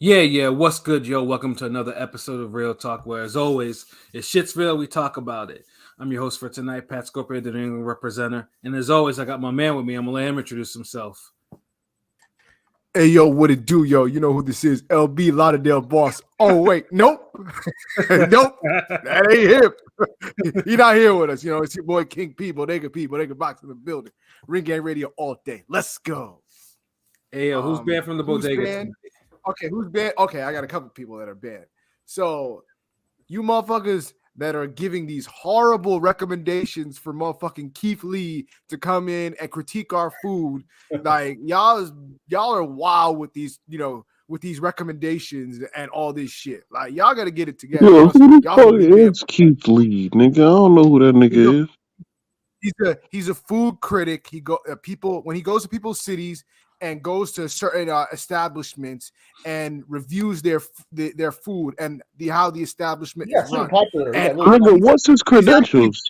Yeah. What's good, yo? Welcome to another episode of Real Talk, where, as always, it's shit's real. We talk about it. I'm your host for tonight, Pat Scorpio, the New England representative. And as always, I got my man with me. I'm going to let him introduce himself. Hey, yo, what it do, yo? You know who this is? LB Lauderdale boss. Oh, wait. Nope. Nope. That ain't him. He not here with us. You know, it's your boy King People. They can box in the building. Ring Gang Radio all day. Let's go. Hey, yo, who's banned from the bodega? Banned? Okay, who's banned? Okay, I got a couple people that are banned. So, you motherfuckers that are giving these horrible recommendations for motherfucking Keith Lee to come in and critique our food. Like y'all are wild with these, with these recommendations and all this shit. Like y'all got to get it together. Yo, who the fuck is Keith Lee, nigga? I don't know who that nigga is. He's a food critic. When he goes to people's cities and goes to certain establishments and reviews their food and how the establishment is run. Nigga, what's his credentials?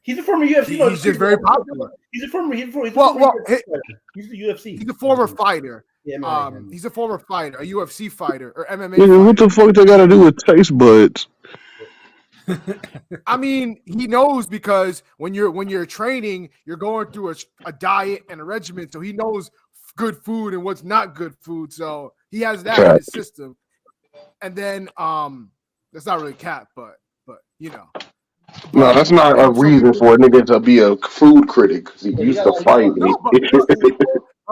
He's a former UFC. He's just very popular. He's a UFC. He's the UFC. He's a former fighter. Yeah, he's a former fighter, a UFC fighter or MMA. Nigga, what the fuck they got to do with taste buds? I mean, he knows because when you're training, you're going through a diet and a regimen, so he knows good food and what's not good food. So he has that in his system. And then that's not really cap, but you know. No, that's not a reason for a nigga to be a food critic because he used to fight.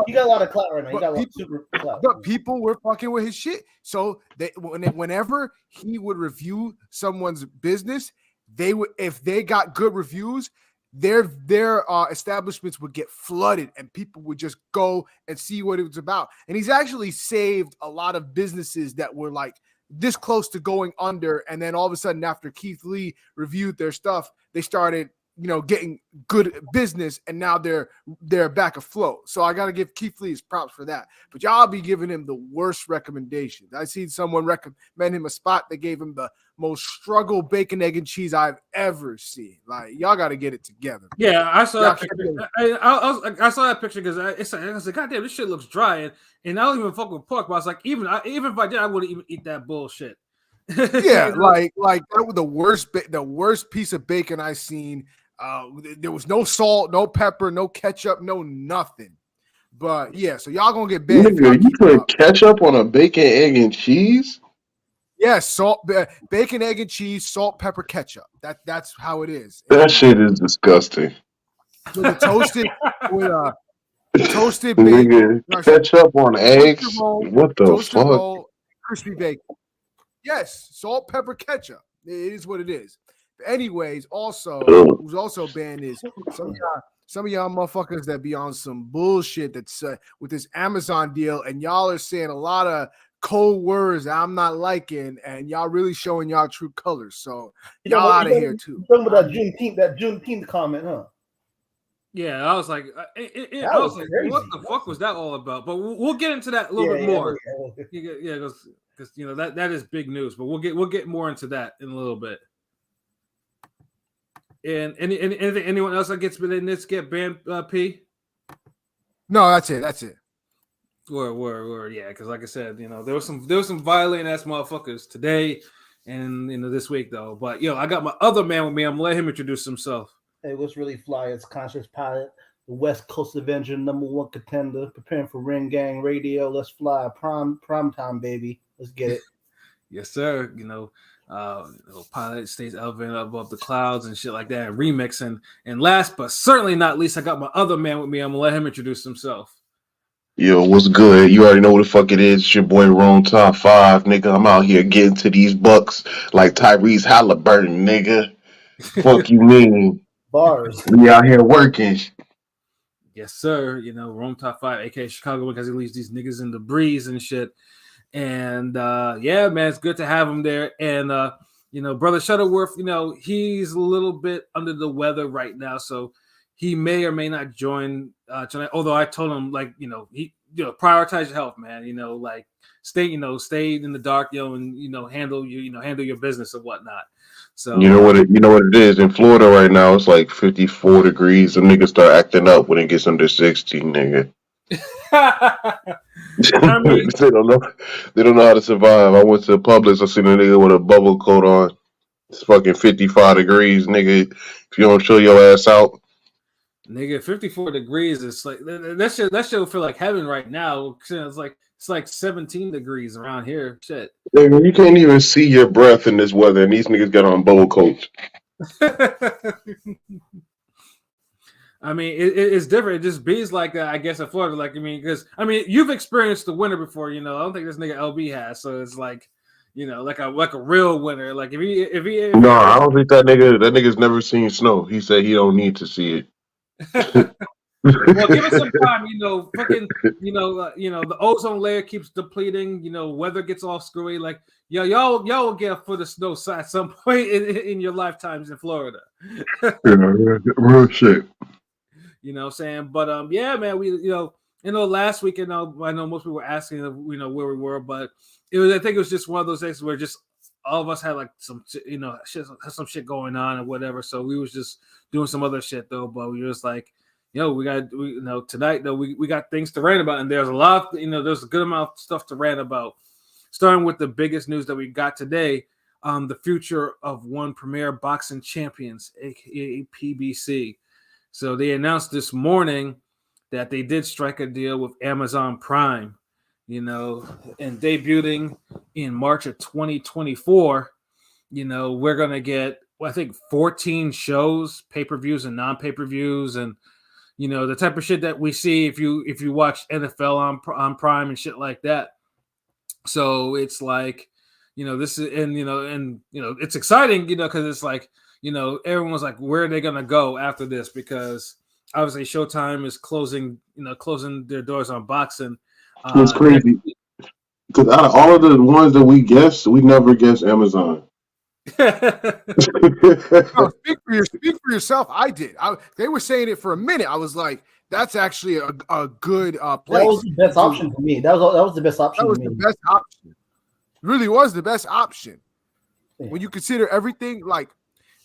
He got a lot of clout right now. He got a lot of super clout. But people were fucking with his shit. So whenever he would review someone's business, they would, if they got good reviews, their establishments would get flooded and people would just go and see what it was about. And he's actually saved a lot of businesses that were like this close to going under. And then all of a sudden, after Keith Lee reviewed their stuff, they started, getting good business, and now they're back afloat. So I got to give Keith Lee his props for that. But y'all be giving him the worst recommendations. I seen someone recommend him a spot that gave him the most struggle bacon, egg, and cheese I've ever seen. Like, y'all got to get it together. Yeah, I saw that picture. I saw that picture because I was like, God damn, this shit looks dry. And I don't even fuck with pork, but I was like, even if I did, I wouldn't even eat that bullshit. Yeah, like that was the worst piece of bacon I seen. There was no salt, no pepper, no ketchup, no nothing. But yeah, so y'all gonna get banned. Nigga, you put ketchup on a bacon, egg, and cheese? Yes, salt, bacon, egg, and cheese, salt, pepper, ketchup. That's how it is. That shit is disgusting. With a toasted bacon, ketchup on eggs. What the fuck? Roll, crispy bacon. Yes, salt, pepper, ketchup. It is what it is. But anyways, who's also banned is some of y'all motherfuckers that be on some bullshit that's with this Amazon deal, and y'all are saying a lot of cold words that I'm not liking, and y'all really showing y'all true colors. So y'all out of here too. Talking about that Juneteenth comment, huh? Yeah, I was like, I was like, what the fuck was that all about? But we'll get into that a little bit more. Yeah, because that is big news. But we'll get more into that in a little bit. And anyone else that gets get banned? P? No, that's it. Word. Yeah, because like I said, there was some violating ass motherfuckers today, and this week though. But I got my other man with me. I'm gonna let him introduce himself. Hey, what's really fly? It's Conscious Pilot, the West Coast Avenger, #1 contender, preparing for Ring Gang Radio. Let's fly, prime time, baby. Let's get it. Yes, sir. Pilot stays elevating above the clouds and shit like that, and remixing. And last but certainly not least, I got my other man with me. I'm gonna let him introduce himself. Yo, what's good? You already know what the fuck it is. It's your boy Rant Top 5, nigga. I'm out here getting to these bucks like Tyrese Halliburton, nigga. Fuck you mean? Bars. We out here working. Yes, sir. Rome Top 5, aka Chicago, because he leaves these niggas in the breeze and shit. And yeah, man, it's good to have him there. And Brother Shuttleworth, he's a little bit under the weather right now, so he may or may not join tonight. Although I told him, he prioritize your health, man. Stay in the dark, and handle your business and whatnot. So you know what it is in Florida right now. It's like 54 degrees. The niggas start acting up when it gets under 60, nigga. I mean, they don't know. They don't know how to survive. I went to Publix. I seen a nigga with a bubble coat on. It's fucking 55 degrees, nigga. If you don't chill your ass out, nigga, 54 degrees is like that should feel like heaven right now. It's like 17 degrees around here. Shit. nigga, you can't even see your breath in this weather, and these niggas got on bubble coats. I mean, it's different. It just bees like that, I guess, in Florida. Like, I mean, because you've experienced the winter before. I don't think this nigga LB has. So it's like, like a real winter. Like No, I don't think that nigga's never seen snow. He said he don't need to see it. well, give it some time. Fucking, the ozone layer keeps depleting. Weather gets all screwy. Like, y'all will get a foot of snow at some point in your lifetimes in Florida. Real shit. You know what I'm saying? But yeah, man, last week, I know most people were asking, where we were, but I think it was just one of those days where just all of us had like some, some shit going on or whatever. So we was just doing some other shit though, but we were just like, tonight though, we got things to rant about, and there's a lot, there's a good amount of stuff to rant about. Starting with the biggest news that we got today, the future of One Premier Boxing Champions, aka PBC. So they announced this morning that they did strike a deal with Amazon Prime, and debuting in March of 2024. We're gonna get, I think, 14 shows, pay-per-views and non-pay-per-views, and the type of shit that we see if you watch NFL on Prime and shit like that. So it's like, this is, and it's exciting, because it's like, everyone's like, where are they gonna go after this? Because obviously Showtime is closing their doors on boxing. It's crazy because out of all of the ones that we guessed, we never guessed Amazon. No, speak for yourself. I did. They were saying it for a minute. I was like, that's actually a good place. That was the best option for me. That was the best option. That was the best option. It really was the best option when you consider everything. Like,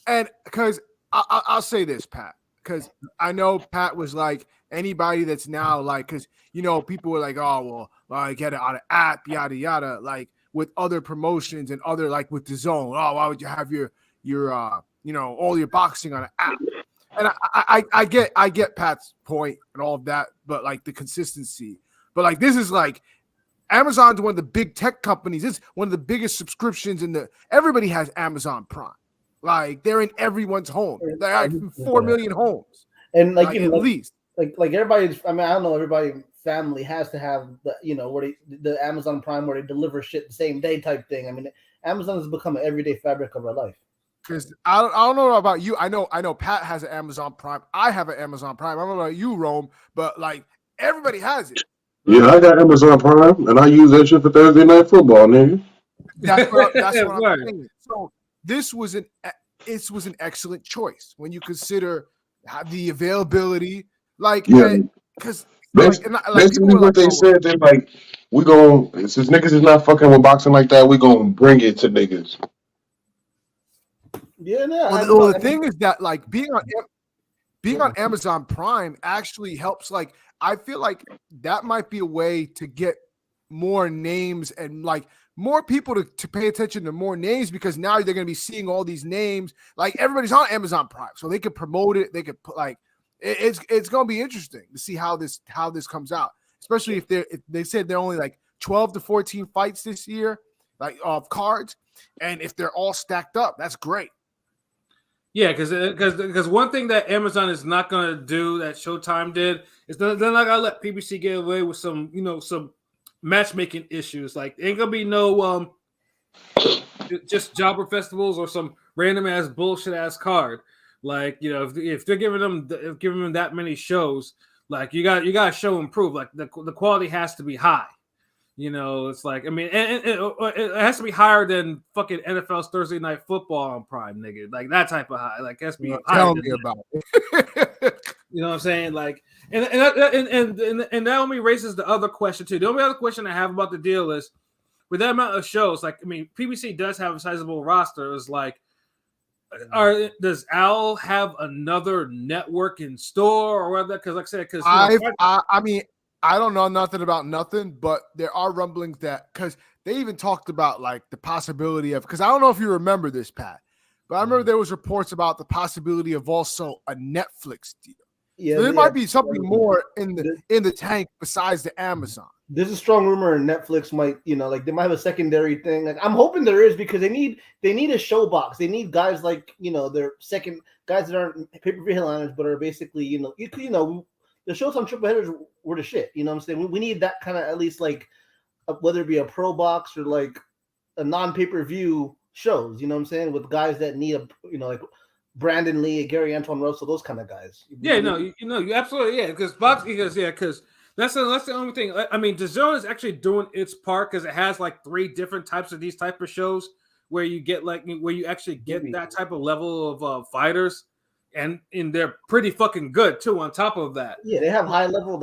and because I'll say this, Pat, because I know Pat was like anybody that's now like, because people were like, oh well, I get it on an app, yada yada, like with other promotions and other, like with the Zone. Oh, why would you have your all your boxing on an app? And I get Pat's point and all of that, but like the consistency. But like this is like Amazon's one of the big tech companies. It's one of the biggest subscriptions everybody has Amazon Prime. Like they're in everyone's home. They're like 4 million homes. And like at least. Like everybody's, I mean, I don't know, everybody family has to have the where the Amazon Prime where they deliver shit the same day type thing. I mean, Amazon has become an everyday fabric of our life. Because I don't know about you. I know Pat has an Amazon Prime. I have an Amazon Prime. I don't know about you, Rome, but like everybody has it. Yeah, I got Amazon Prime, and I use that shit for Thursday Night Football, nigga. That's what I'm saying. So this was an excellent choice when you consider the availability. Like, because basically what they said, they're like, since niggas is not fucking with boxing like that, we gonna bring it to niggas. Yeah, no. Well, the thing is that like being on Amazon Prime actually helps. Like, I feel like that might be a way to get more names and like more people to pay attention to more names, because now they're going to be seeing all these names. Like everybody's on Amazon Prime, so they could promote it. They could put like it's going to be interesting to see how this comes out, especially if they said they're only like 12 to 14 fights this year, like of cards, and if they're all stacked up, that's great. Yeah, because one thing that Amazon is not going to do that Showtime did is they're not going to let PBC get away with some matchmaking issues. Like, ain't going to be no just jobber festivals or some random ass bullshit ass card. Like, if they're giving them that many shows, like you got to show and prove. Like the quality has to be high. It's like, I mean, and it has to be higher than fucking NFL's Thursday Night Football on Prime, nigga. Like that type of high. Like, it has to be higher. Tell me about it. You know what I'm saying? Like, and that only raises the other question too. The only other question I have about the deal is, with that amount of shows, like, I mean, PBC does have a sizable roster. It's like, does Al have another network in store or whatever? Because like I said, I mean, I don't know nothing about nothing, but there are rumblings that because they even talked about like the possibility of because I don't know if you remember this, Pat, but I remember there was reports about the possibility of also a Netflix deal. So there might be something more in the tank besides the Amazon. There's a strong rumor Netflix might, like they might have a secondary thing. Like I'm hoping there is because they need a show box. They need guys like their second guys that aren't pay-per-view headliners but are basically the Showtime triple headers were the shit. You know what I'm saying? We need that kind of at least like whether it be a pro box or like a non pay-per-view shows. You know what I'm saying? With guys that need like Brandon Lee, Gary Antoine Russell, those kind of guys. Yeah, you absolutely because that's the only thing. I mean, DAZN is actually doing its part because it has like 3 different types of these type of shows where you get where you actually get that type of level of fighters, and they're pretty fucking good too. On top of that, yeah, they have high level.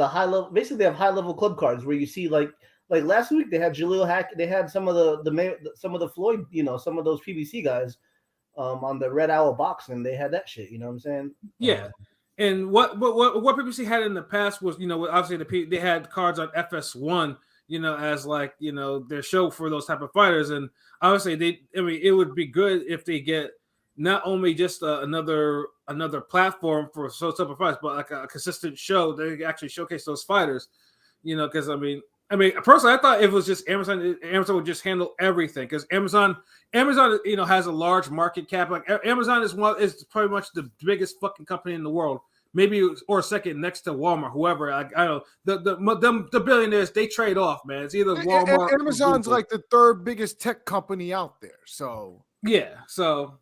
Basically, they have high level club cards where you see like last week they had Jaleel Hack. They had some of the Floyd, some of those PBC guys. On the Red Owl box, and they had that shit. You know what I'm saying? Yeah. And what PBC had in the past was, obviously they had cards on FS1, as like, their show for those type of fighters. And obviously it would be good if they get not only just another platform for those type of fighters, but like a consistent show that they actually showcase those fighters, because personally, I thought if it was just Amazon would just handle everything because Amazon, has a large market cap. Like Amazon is pretty much the biggest fucking company in the world, maybe or second next to Walmart. Whoever, I don't know, the billionaires they trade off, man. It's either Walmart. And Amazon's like the 3rd biggest tech company out there. So so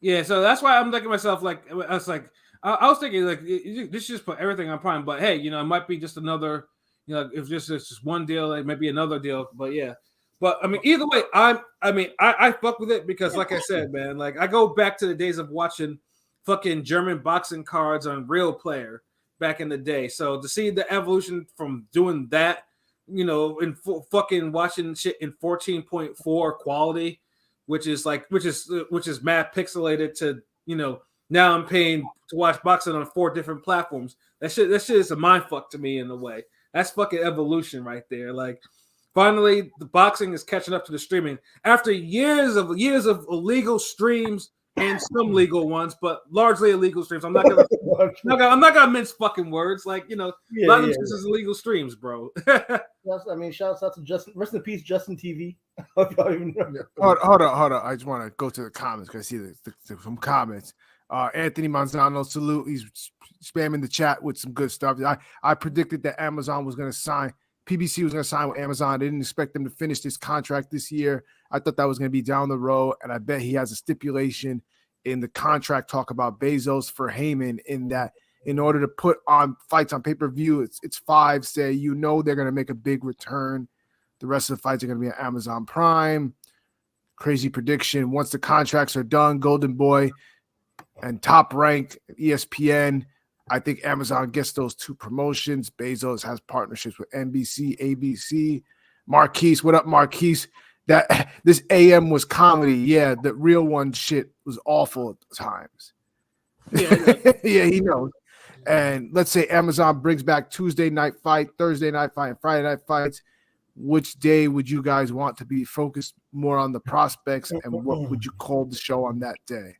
that's why I'm thinking myself like I was thinking like this just put everything on Prime, but hey, it might be just another. If it's just one deal, like maybe another deal, but yeah. But I mean, either way, I fuck with it because, like I said, man, like I go back to the days of watching fucking German boxing cards on Real Player back in the day. So to see the evolution from doing that, in fucking watching shit in 14.4 quality, which is mad pixelated to now I'm paying to watch boxing on 4 different platforms. That shit is a mind fuck to me in a way. That's fucking evolution right there. Like, finally, the boxing is catching up to the streaming after years of illegal streams and some legal ones, but largely illegal streams. I'm not gonna mince fucking words. Like a lot of them is illegal streams, bro. Shouts out to Justin. Rest in peace, Justin TV. Hold on. I just want to go to the comments because I see some comments. Anthony Manzano, salute. He's spamming the chat with some good stuff. I predicted that Amazon was going to sign. PBC was going to sign with Amazon. I didn't expect them to finish this contract this year. I thought that was going to be down the road, and I bet he has a stipulation in the contract talk about Bezos for Heyman in that in order to put on fights on pay-per-view, it's 5. Say they're going to make a big return. The rest of the fights are going to be on Amazon Prime. Crazy prediction. Once the contracts are done, Golden Boy and Top Rank, ESPN. I think Amazon gets those 2 promotions. Bezos has partnerships with NBC, ABC. Marquise, what up, Marquise? That this AM was comedy. Yeah, the real one shit was awful at times. Yeah, yeah, he knows. And let's say Amazon brings back Tuesday night fight, Thursday night fight, and Friday night fights. Which day would you guys want to be focused more on the prospects, and what would you call the show on that day?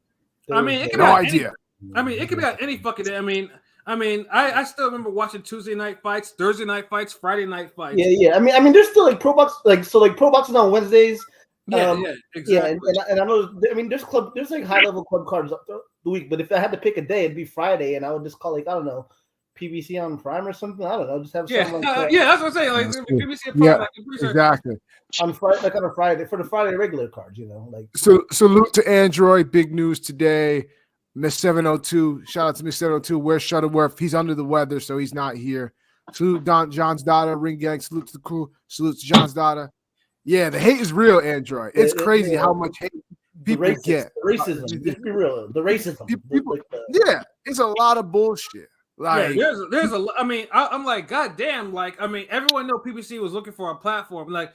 I mean, it could no idea. It could be on any fucking day. I still remember watching Tuesday night fights, Thursday night fights, Friday night fights. Yeah. I mean, there's still like pro box, pro boxing on Wednesdays. Yeah, exactly. Yeah, and I know. I mean, there's like high level club cards up the week, but if I had to pick a day, it'd be Friday, and I would just call I don't know, PBC on Prime or something. I don't know. Just have something like that. Yeah, that's what I'm saying. Like PBC on Prime, exactly. On Friday, on a Friday for the Friday regular cards, So salute to Android. Big news today. Miss 702. Shout out to Miss 702. Where's Shuttleworth? He's under the weather, so he's not here. Salute John's daughter. Ring gang. Salute to the crew. Salute to John's daughter. Yeah, the hate is real, Android. It's crazy how much hate people get. The racism. Let's be real. The racism. Yeah, it's a lot of bullshit. Like, yeah, there's a. I mean, I'm like, God damn. Like, everyone know PBC was looking for a platform. Like,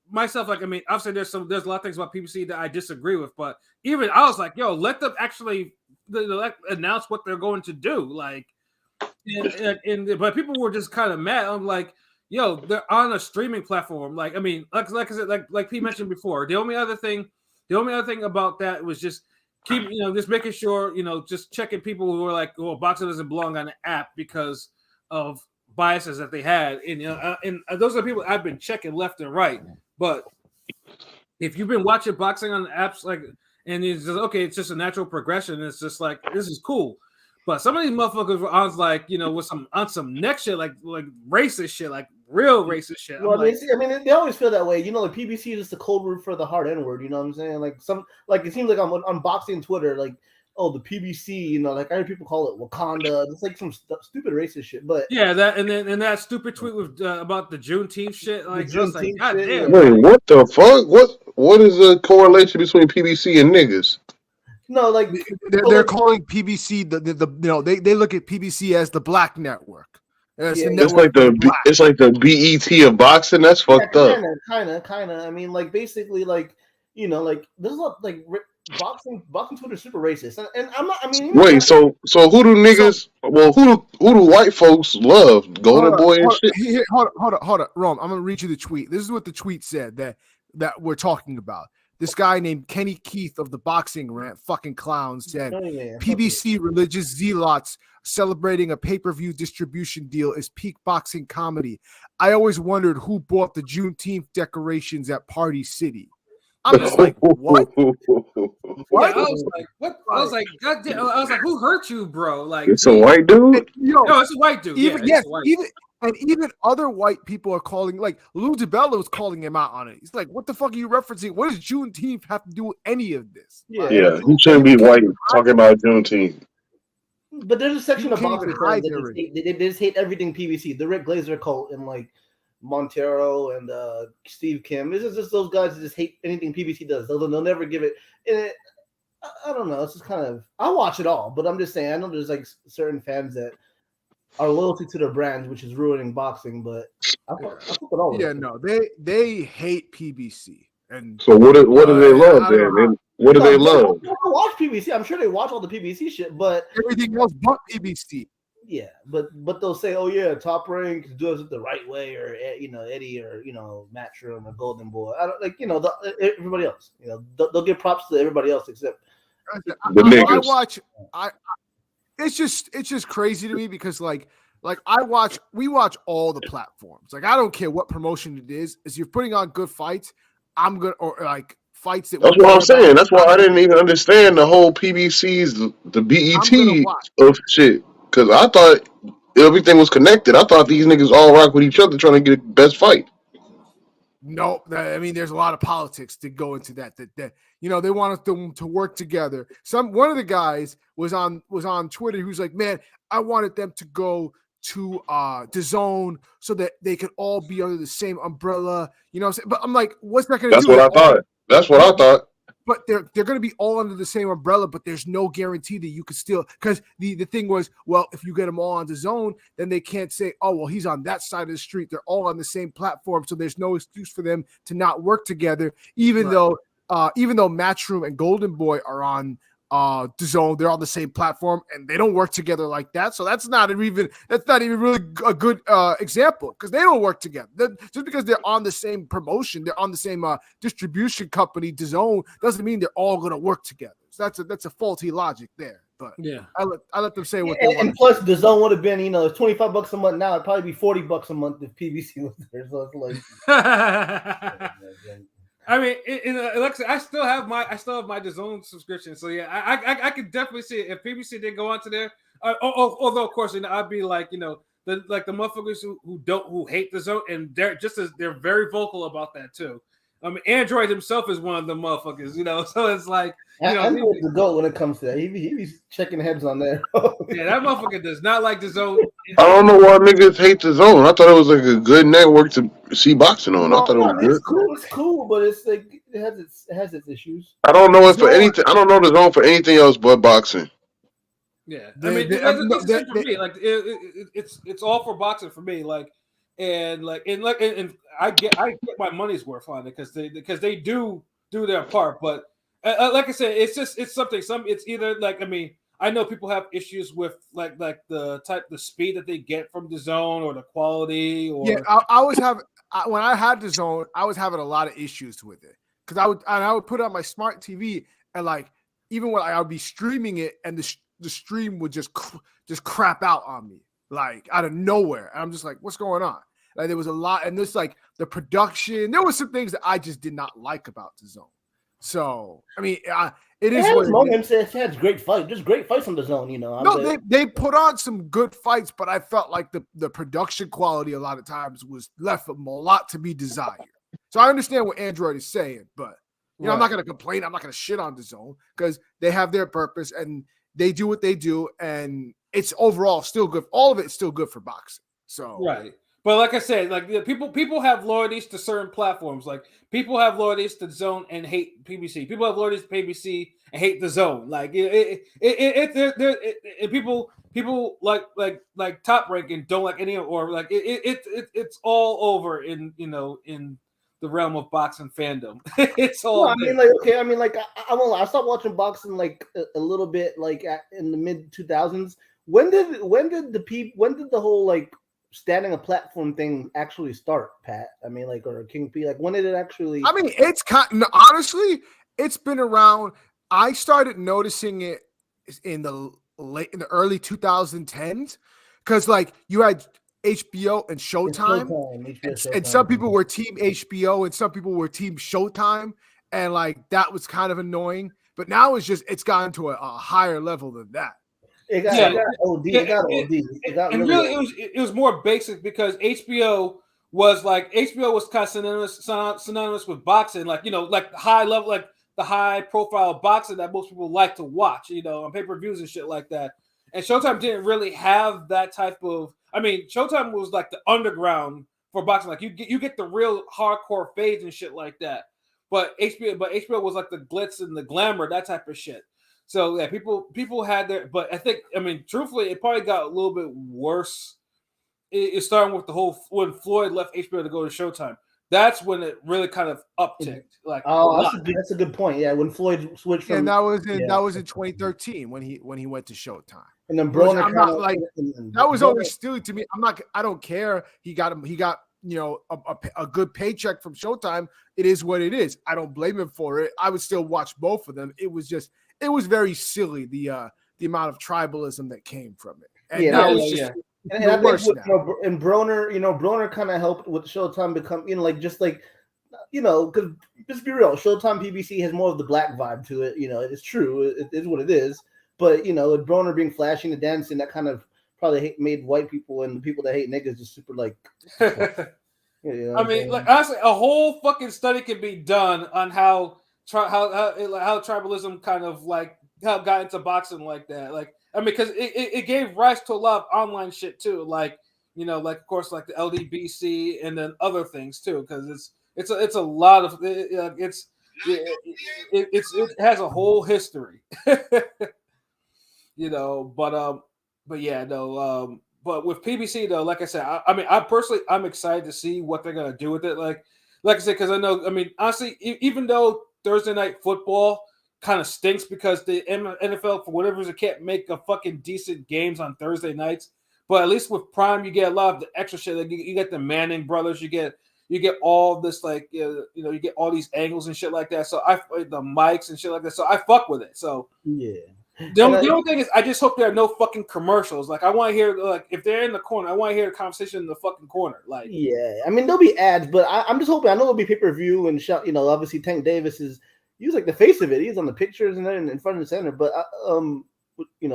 myself. Like, obviously there's a lot of things about PBC that I disagree with, but even I was like, yo, let them actually announce what they're going to do. Like, But people were just kind of mad. I'm like, yo, they're on a streaming platform. Like, I mean, like I said, like P mentioned before, the only other thing about that was just just making sure, just checking people who were like, oh, boxing doesn't belong on the app because of biases that they had. And those are the people I've been checking left and right. But if you've been watching boxing on the apps, like, and it's just okay, it's just a natural progression. It's just like, this is cool. But some of these motherfuckers were on like, with some next shit, like racist shit, like real racist shit. Well, they always feel that way. Like PBC is just the code word for the hard N word. You know what I'm saying? Like it seems like on boxing Twitter, like, oh, the PBC. Like I heard people call it Wakanda. It's like some stupid racist shit. But yeah, that and that stupid tweet with about the Juneteenth shit. Like, just like, God damn. Wait, what the fuck? What is the correlation between PBC and niggas? No, like they're calling PBC they look at PBC as the black network. It's like the BET of boxing. That's fucked up. Kind of. I mean, like basically, like like there's a lot like boxing Twitter is super racist, and I'm not. I mean, wait, so who do niggas? Who do white folks love? Golden Boy and shit. Hold on, Rome. I'm gonna read you the tweet. This is what the tweet said that we're talking about. This guy named Kenny Keith of the Boxing Rant, fucking clown, said PBC religious zealots celebrating a pay-per-view distribution deal is peak boxing comedy. I always wondered who bought the Juneteenth decorations at Party City. I'm just like, what? What? I was like, what? I was like, God damn. I was like, who hurt you, bro? Like, it's a white dude. No, it's a white dude. Even other white people are calling, like Lou DiBella was calling him out on it. He's like, what the fuck are you referencing? What does Juneteenth have to do with any of this? Yeah, he shouldn't be white talking about Juneteenth. But there's a section of boxing fans that they just hate everything PBC. The Rick Glazer cult and like Montero and Steve Kim. This is just those guys that just hate anything PBC does. They'll never give it. And I don't know. It's just kind of, I watch it all, but I'm just saying, I know there's like certain fans that are loyalty to their brands, which is ruining boxing. But I fuck with all of them. No, they hate PBC. And so what do they love then? What do they love? I watch PBC. I'm sure they watch all the PBC shit, but everything else but PBC. Yeah, but they'll say, "Oh yeah, Top Rank does it the right way," or Eddie, or Matchroom or Golden Boy. I don't like everybody else. They'll give props to everybody else except the niggas. It's just crazy to me because like we watch all the platforms. Like I don't care what promotion it is. If you're putting on good fights, I'm gonna or like fights that. That's what I'm saying. That's why I didn't even understand the whole PBC's the BET of shit. Because I thought everything was connected. I thought these niggas all rock with each other trying to get the best fight. No, I mean, there's a lot of politics to go into that they wanted them to work together. One of the guys was on Twitter who's like, man, I wanted them to go to DAZN so that they could all be under the same umbrella. You know what I'm saying? But I'm like, what's that going to do? That's what I thought. But they're going to be all under the same umbrella, but there's no guarantee that you could still, because the thing was, well, if you get them all on DAZN, then they can't say, oh, well, he's on that side of the street. They're all on the same platform, so there's no excuse for them to not work together, even though Matchroom and Golden Boy are on DAZN, they're on the same platform, and they don't work together like that. So that's not even really a good example because they don't work together. Just because they're on the same promotion, they're on the same distribution company, DAZN, doesn't mean they're all going to work together. So that's a faulty logic there. But yeah, I let them say what they want. And plus, DAZN would have been $25 a month. Now it'd probably be $40 a month if PBC was there. So it's like. I mean, Alexa, I still have my DAZN subscription, so yeah, I could definitely see it if PBC did go onto there. Although of course, I'd be like, the motherfuckers who hate DAZN, and they're very vocal about that too. I mean, Android himself is one of the motherfuckers, so it's like, Android's the goat when it comes to that. He be checking heads on there. Yeah, that motherfucker does not like DAZN. I don't know why niggas hate DAZN. I thought it was like a good network to see boxing on. I thought it was good. It's cool, but it's like it has its issues. I don't know it for anything. I don't know DAZN for anything else but boxing. Yeah, I mean, that's the same for me. Like, it's all for boxing for me. And I get my money's worth on it because they do their part. But like I said, it's something. It's either like, I mean, I know people have issues with like the speed that they get from the zone or the quality or Yeah, I was having when I had the zone, I was having a lot of issues with it because I would put it on my smart TV and like even when I would be streaming it and the stream would just crap out on me like out of nowhere, and I'm just like, what's going on? Like there was a lot, and this like the production, there was some things that I just did not like about the zone. So I mean, it is It what has it is. moments. It has great fight. Just great fights on the zone. You know. No, they put on some good fights, but I felt like the production quality a lot of times was left a lot to be desired. So I understand what Android is saying, but you know, I'm not going to complain. I'm not going to shit on the zone because they have their purpose and they do what they do, and it's overall still good. All of it's still good for boxing. So right. But like I said, like people have loyalties to certain platforms. Like people have loyalties to the zone and hate PBC. People have loyalties to PBC and hate the zone. Like people like Top Rank and don't like any or like it's all over in in the realm of boxing fandom. It's all. No, I mean, like, okay, I mean, like, I won't lie. I stopped watching boxing like a little bit, like in the mid 2000s. When did the whole like standing a platform thing actually start, Pat? I mean, like, or King P, like, when did it actually? I mean, it's honestly, it's been around. I started noticing it in the early 2010s because like you had HBO and Showtime, and some people were team HBO and some people were team Showtime, and like that was kind of annoying. But now it's gotten to a higher level than that. It got OD. It got OD. It got and really it was more basic because HBO was kind of synonymous with boxing, like like high level, like the high profile boxing that most people like to watch, on pay-per-views and shit like that. And Showtime didn't really have that type of. I mean, Showtime was like the underground for boxing. Like you get the real hardcore fades and shit like that. But HBO was like the glitz and the glamour, that type of shit. So yeah, people had their, but I mean, truthfully, it probably got a little bit worse. It's starting with the whole when Floyd left HBO to go to Showtime. That's when it really kind of upticked. Like, that's a good point. Yeah, when Floyd switched from, and that was in 2013 when he went to Showtime. And then Broner, I'm not like that was always still to me. I don't care. He got a good paycheck from Showtime. It is what it is. I don't blame him for it. I would still watch both of them. It was very silly the amount of tribalism that came from it. And And I think and Broner kind of helped with Showtime become, because just be real, Showtime PBC has more of the black vibe to it. It's true. It is what it is. But, with Broner being flashy and dancing, that kind of probably made white people and the people that hate niggas just super like. I mean, like honestly, a whole fucking study could be done on how tribalism kind of like how got into boxing like that. Like, I mean, because it gave rise to a lot of online shit too. Like, like of course, like the LDBC and then other things too. Because it's a lot of it has a whole history. But yeah, no. But with PBC though, like I said, I mean, I'm excited to see what they're gonna do with it. Like I said, because I know, I mean, honestly, even though Thursday night football kind of stinks because the NFL, for whatever reason, can't make a fucking decent games on Thursday nights. But at least with Prime, you get a lot of the extra shit. Like you get the Manning brothers, you get all this like you get all these angles and shit like that. So the mics and shit like that. So I fuck with it. So yeah. The only thing is, I just hope there are no fucking commercials. Like, I want to hear, like, if they're in the corner, I want to hear a conversation in the fucking corner. Like, yeah, I mean, there'll be ads, but I'm just hoping. I know there'll be pay-per-view and obviously Tank Davis he's like the face of it. He's on the pictures and then in front of the center. But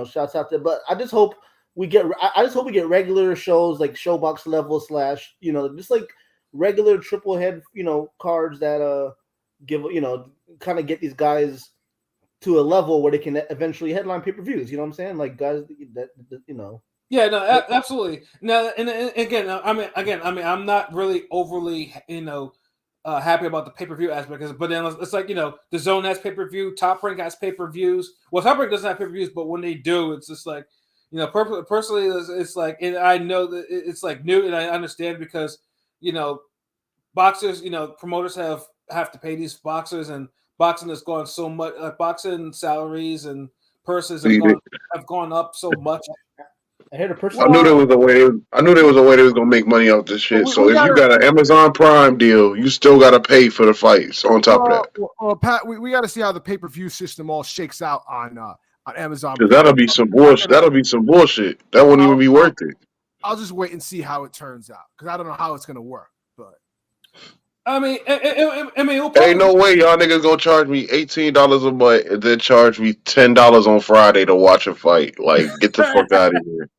shouts out there. But I just hope we get regular shows like Showbox level / just like regular triple head cards that give kind of get these guys to a level where they can eventually headline pay-per-views. You know what I'm saying? Like guys that. Yeah, no, absolutely. Now, and again, I'm not really overly, happy about the pay-per-view aspect, but then it's like, the Zone has pay-per-view, Top Rank has pay-per-views. Well, Top Rank doesn't have pay-per-views, but when they do, it's just like, personally, it's like, and I know that it's like new, and I understand because, boxers, promoters have to pay these boxers, and boxing has gone so much, boxing salaries and purses See, have gone up so much. I heard a person. I knew there was a way. I knew there was a way they was gonna make money off this shit. So we if you gotta, got an Amazon Prime deal, you still gotta pay for the fights on top of that. Pat, we got to see how the pay-per-view system all shakes out on Amazon Because Prime. that'll be some bullshit. That'll be some bullshit. That wouldn't even be worth it. I'll just wait and see how it turns out because I don't know how it's gonna work. But I mean, it'll Ain't no way y'all niggas gonna charge me $18 a month and then charge me $10 on Friday to watch a fight. Like, get the fuck out of here.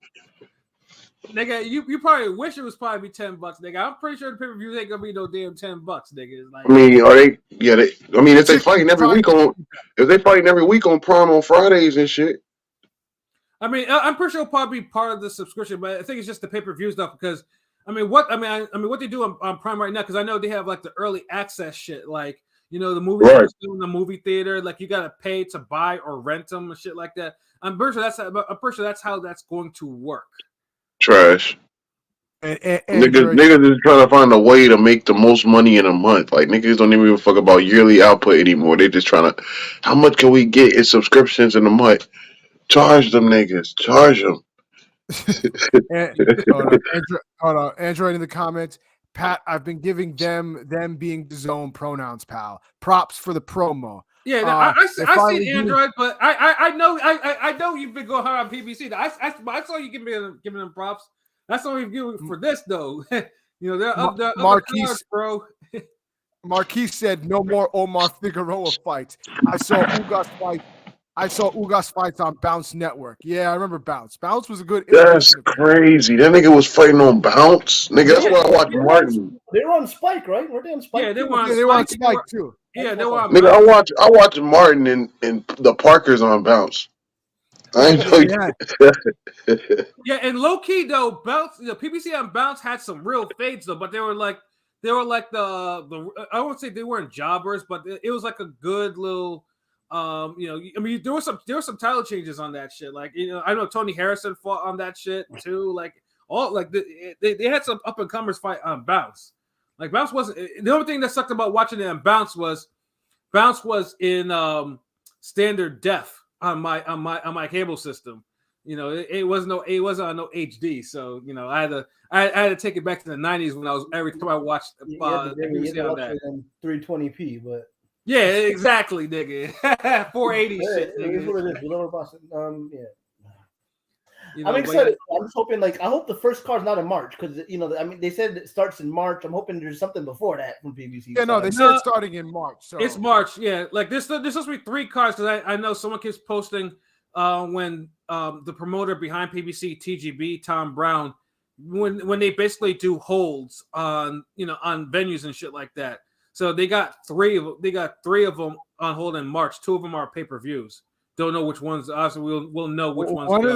Nigga, you probably wish it was probably be $10, nigga. I'm pretty sure the pay-per-views ain't gonna be no damn $10, nigga. It's like, I mean, are they? Yeah, they. I mean, if they fighting every week on Prime on Fridays and shit. I mean, I'm pretty sure it'll probably be part of the subscription, but I think it's just the pay-per-view stuff because what they do on Prime right now, because I know they have like the early access shit, like the movies that are still in the movie theater, like you gotta pay to buy or rent them and shit like that. I'm pretty sure that's how that's going to work. Trash. and Niggas is trying to find a way to make the most money in a month. Like niggas don't even fuck about yearly output anymore. They just trying to, how much can we get in subscriptions in a month? Charge them niggas. Charge them. hold on, Android in the comments. Pat, I've been giving them being the zone pronouns, pal. Props for the promo. Yeah, I see Android, but I know you've been going hard on PBC. I saw you giving them props. That's all you've given for this though. They're up there, Marquise, bro. Marquise said no more Omar Figueroa fights. I saw Ugas fights on Bounce Network. Yeah, I remember Bounce. Bounce was a good. That's crazy. That nigga was fighting on Bounce. Nigga, that's why I watched Martin. They were on Spike, right? Weren't they on Spike? Yeah, they were on Spike too. Yeah, they were on. Nigga, I watch Martin and the Parkers on Bounce. I ain't know. Yeah, and low key though, Bounce, PBC on Bounce had some real fades though, but they were like the I won't say they weren't jobbers, but it was like a good little there were some title changes on that shit. Like I know Tony Harrison fought on that shit too. Like they had some up and comers fight on Bounce. Like Bounce wasn't the only thing that sucked about watching it on Bounce was in standard def on my cable system. It wasn't on no HD, so I had to take it back to the 90s when every time I watched BBC on that 320p, but yeah, exactly, nigga. 480 shit. It is what it is. We love our boss. Yeah. I'm excited. I'm just hoping, I hope the first card's not in March because they said it starts in March. I'm hoping there's something before that from PBC. Yeah, no, they said starting in March. So it's March. Yeah, like there's supposed to be 3 cards because I know someone keeps posting when the promoter behind PBC, TGB, Tom Brown, when they basically do holds on on venues and shit like that. So they got 3 of them on hold in March. 2 of them are pay-per-views. Don't know which ones. Obviously, we'll know which ones. One of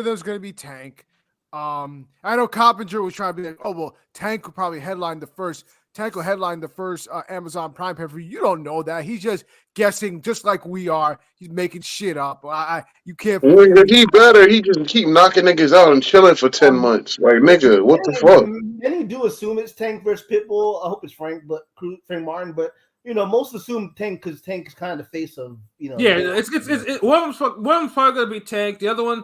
them's going to be Tank. I know Coppinger was trying to be like, oh well, Tank will probably headline the first. Tank will headline the first Amazon Prime pay-per-view. You don't know that. He's just guessing, just like we are. He's making shit up. You can't. He better. He just keep knocking niggas out and chilling for 10 months. Like nigga, what the fuck? Many do assume it's Tank versus Pitbull. I hope it's Frank Martin, but. Most assume Tank because Tank is kind of the face of, Yeah, it's one of them's probably going to be Tank. The other one,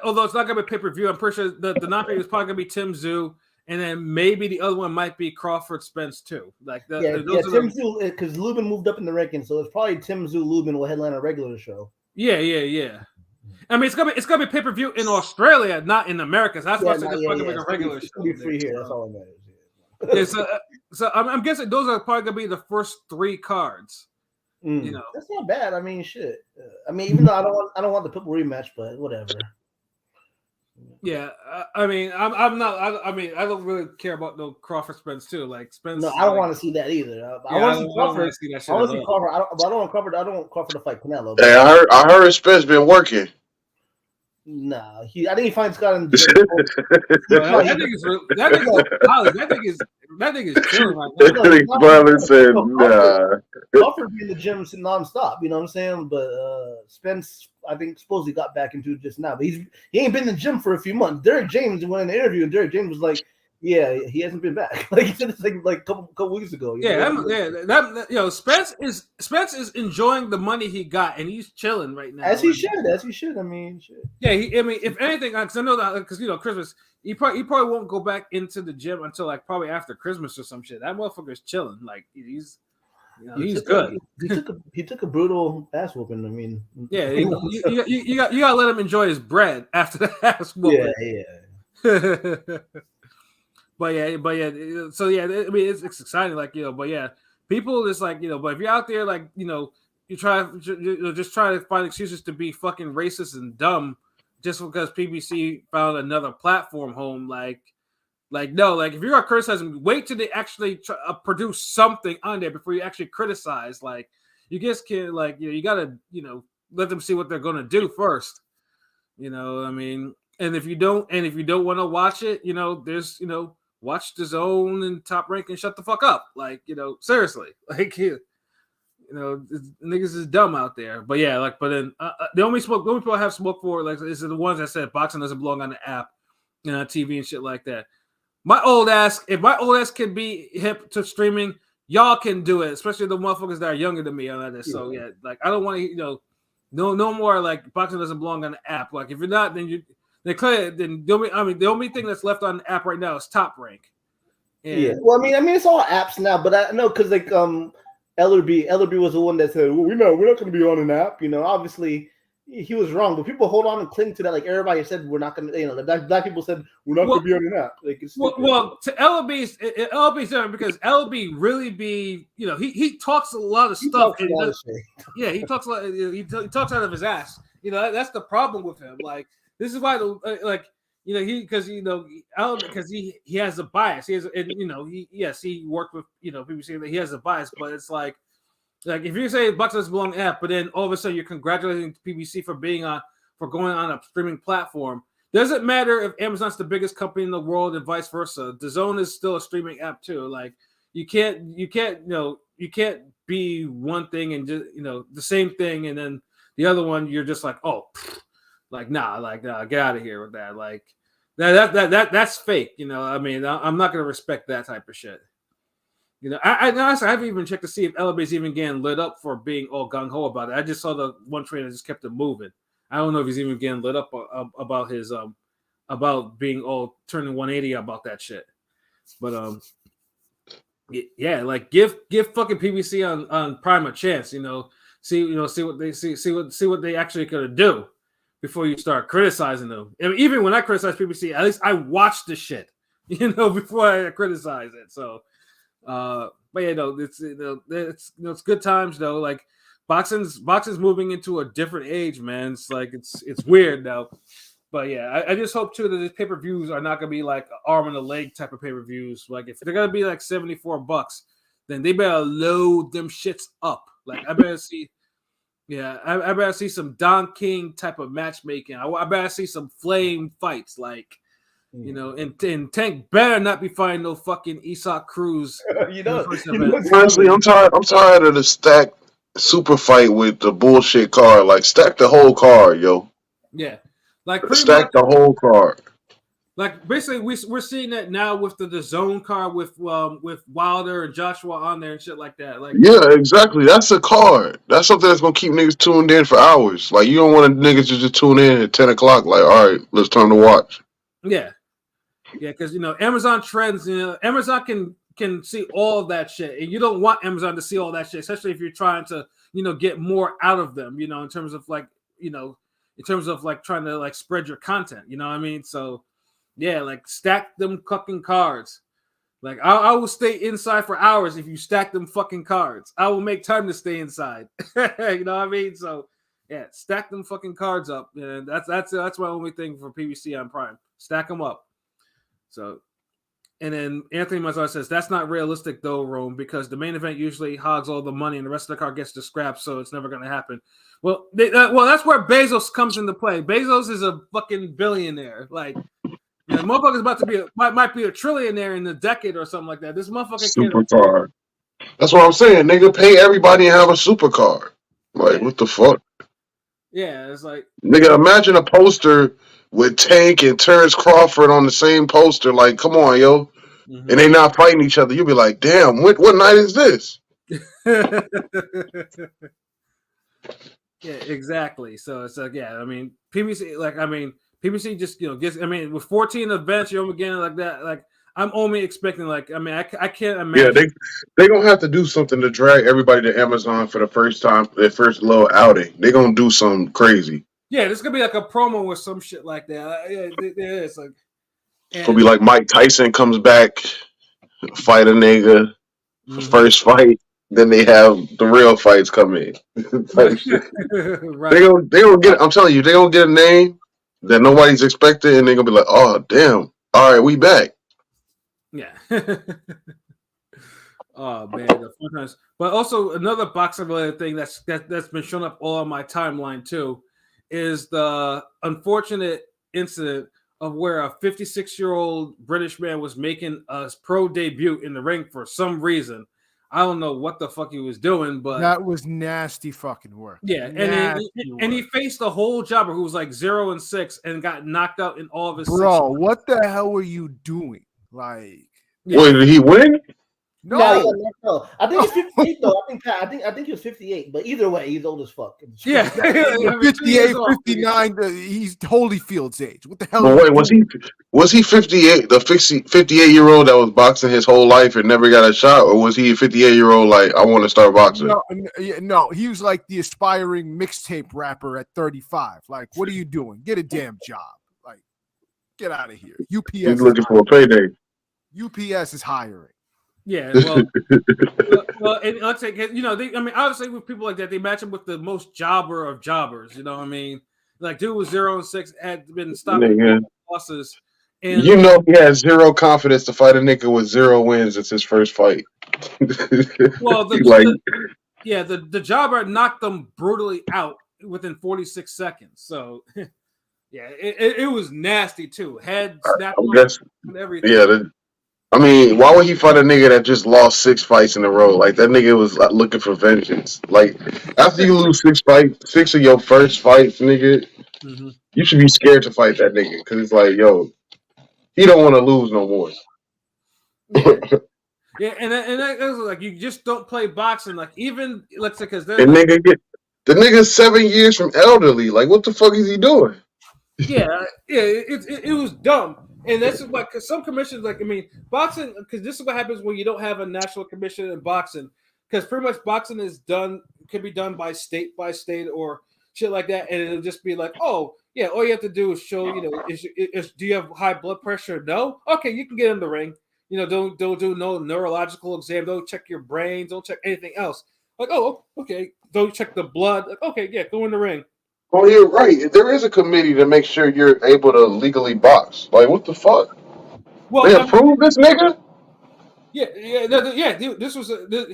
although it's not going to be pay-per-view, I'm pretty sure the non-pay is probably going to be Tim Zoo, and then maybe the other one might be Crawford Spence too. Tim Zoo because Lubin moved up in the ranking, so it's probably Tim Zoo Lubin will headline a regular show. Yeah. I mean, it's gonna be pay-per-view in Australia, not in America. So that's why I said it's going to be a regular show. It'll be free here. That's all that matters. Yeah, so I'm guessing those are probably gonna be the first 3 cards. That's not bad. I mean, shit. Even though I don't want the Pitbull rematch, but whatever. Yeah, I mean, I'm not. I don't really care about no Crawford Spence too. Like Spence. No, I don't want to see that either. I want to see Crawford. I want to see Crawford. I don't want Crawford. I don't want Crawford to fight Canelo. Hey, I heard Spence been working. Nah, I think he finds Scott in the that nigga's chilling right now. Crawford said, nah. Crawford be in the gym nonstop, you know what I'm saying? But Spence, I think, supposedly got back into it just now. But he ain't been in the gym for a few months. Derek James went in the interview, and Derek James was like, Yeah, he hasn't been back. Like he said, it's like couple weeks ago. Yeah, Spence is enjoying the money he got, and he's chilling right now. As he should. I mean, shit. Yeah, if anything, because I know that because Christmas, he probably won't go back into the gym until like probably after Christmas or some shit. That motherfucker's chilling. Like he's good. He took a brutal ass whooping. I mean, yeah, you gotta let him enjoy his bread after the ass whooping. Yeah. But yeah. So yeah, I mean, it's exciting. Like but yeah, people just like But if you're out there, like you just try to find excuses to be fucking racist and dumb, just because PBC found another platform home. No, like if you're gonna criticize them, wait till they actually produce something on there before you actually criticize. Like you just can't, you gotta let them see what they're gonna do first. I mean, and if you don't want to watch it, there's watch the Zone and Top Rank and shut the fuck up. Like seriously, like niggas is dumb out there. But yeah, but then the only people I have smoke for is the ones that said boxing doesn't belong on the app, TV and shit like that. If my old ass can be hip to streaming, y'all can do it, especially the motherfuckers that are younger than me on this. Yeah. So yeah, like I don't want to, no more like boxing doesn't belong on the app. Like if you're not, then the only thing that's left on the app right now is Top Rank. And, yeah. Well, I mean it's all apps now, but I know because like Ellerby was the one that said, well, we're not going to be on an app. Obviously he was wrong, but people hold on and cling to that. Like everybody said, we're not going to. The black people said we're not going to be on an app. Like it's to LB's different because LB really be he talks a lot of stuff. He talks a lot. He talks out of his ass. That's the problem with him. Like this is why because he has a bias. He has he worked with people saying that he has a bias, but it's like if you say boxing doesn't belong app, but then all of a sudden you're congratulating PBC for going on a streaming platform. Doesn't matter if Amazon's the biggest company in the world and vice versa. DAZN is still a streaming app too. Like you can't be one thing and just the same thing and then the other one you're just like nah, get out of here with that. Like that's fake. I mean, I'm not gonna respect that type of shit. I honestly haven't even checked to see if LB's even getting lit up for being all gung ho about it. I just saw the one train that just kept it moving. I don't know if he's even getting lit up about his about being all turning 180 about that shit. But yeah, like give fucking PBC on Prime a chance. See what they actually could do before you start criticizing them. I mean, even when I criticize PBC, at least I watch the shit, before I criticize it. So. But it's good times though. Like boxing's moving into a different age, man. It's like it's weird now. But yeah, I just hope too that these pay-per-views are not gonna be like arm and a leg type of pay-per-views. Like if they're gonna be like $74, then they better load them shits up. Like I better see some Don King type of matchmaking. I better see some flame fights. Like. And Tank better not be fighting no fucking Isak Cruz. Honestly, I'm tired of the stacked super fight with the bullshit card. Like stack the whole card, yo. Yeah, like stack the whole card. Like basically, we're seeing that now with the zone card with Wilder and Joshua on there and shit like that. Like yeah, exactly. That's a card. That's something that's gonna keep niggas tuned in for hours. Like you don't want niggas to just tune in at 10 o'clock. Like all right, let's turn to watch. Yeah. Yeah, because Amazon Trends, Amazon can see all of that shit, and you don't want Amazon to see all that shit, especially if you're trying to get more out of them, in terms of like trying to like spread your content, you know what I mean? So yeah, like stack them fucking cards. Like I will stay inside for hours if you stack them fucking cards. I will make time to stay inside. You know what I mean? So yeah, stack them fucking cards up. And that's my only thing for PBC on Prime. Stack them up. So, and then Anthony Mazar says that's not realistic though, Rome, because the main event usually hogs all the money and the rest of the card gets to scrap, so it's never going to happen. Well, that's where Bezos comes into play. Bezos is a fucking billionaire. Like, motherfucker's about to might be a trillionaire in a decade or something like that. This motherfucker super card. That's what I'm saying. Nigga, pay everybody and have a super card. Like, what the fuck? Yeah, it's like nigga. Imagine a poster with Tank and Terrence Crawford on the same poster. Like, come on, yo. and they not fighting each other, you'll be like, damn, what night is this? Yeah, exactly. So it's like, yeah, I mean, PBC just gets. I mean, with 14 events, you're getting like that. Like, I'm only expecting I can't Yeah, imagine. they gonna have to do something to drag everybody to Amazon for the first time, their first little outing. They gonna do something crazy. Yeah, there's gonna be like a promo or some shit like that. Yeah, it's like, It's gonna be like Mike Tyson comes back, fight a nigga, first fight. Then they have the real fights come in. Type shit. Right. They gonna get. I'm telling you, they gonna get a name that nobody's expecting, and they gonna be like, oh damn, all right, we back. Yeah. Oh man, the fun times. But also another boxing related thing that's been shown up all on my timeline too is the unfortunate incident of where a 56-year-old British man was making a pro debut in the ring for some reason. I don't know what the fuck he was doing, but that was nasty fucking work. Yeah, and he faced a whole jobber who was like 0-6 and got knocked out in all of his. Bro, what the hell were you doing? Like, wait, did he win? No. No. I think he's 58 though. I think he was 58, but either way, he's old as fuck. Yeah, 58, 59. He's Holyfield's age. What the hell? But wait, was he 58? The 58-year-old that was boxing his whole life and never got a shot, or was he a 58-year-old like I want to start boxing? No, he was like the aspiring mixtape rapper at 35. Like, what are you doing? Get a damn job. Like, get out of here. UPS. He's looking for a payday. UPS is hiring. Yeah, well, and let's say obviously with people like that, they match him with the most jobber of jobbers. You know what I mean? Like, dude was 0-6, had been stopping losses, and he has zero confidence to fight a nigga with 0 wins. It's his first fight. Well, the jobber knocked them brutally out within 46 seconds. So, yeah, it was nasty too. Head snapped and everything. Yeah. I mean, why would he fight a nigga that just lost 6 fights in a row? Like, that nigga was looking for vengeance. Like, after you lose 6 of your first fights, nigga, you should be scared to fight that nigga. Because it's like, yo, he don't want to lose no more. Yeah, and that's like, you just don't play boxing. Like, even, let's say, because the nigga's 7 years from elderly. Like, what the fuck is he doing? Yeah, it was dumb. And that's like, because some commissions, like, I mean, boxing, because this is what happens when you don't have a national commission in boxing, because pretty much boxing can be done by state or shit like that, and it'll just be like, oh yeah, all you have to do is show, do you have high blood pressure? No, okay, you can get in the ring. Don't do no neurological exam, don't check your brain, don't check anything else. Like, oh, okay, don't check the blood. Like, okay, yeah, go in the ring. Oh, you're right. There is a committee to make sure you're able to legally box. Like, what the fuck? Well, they approved this nigga? Yeah. Dude,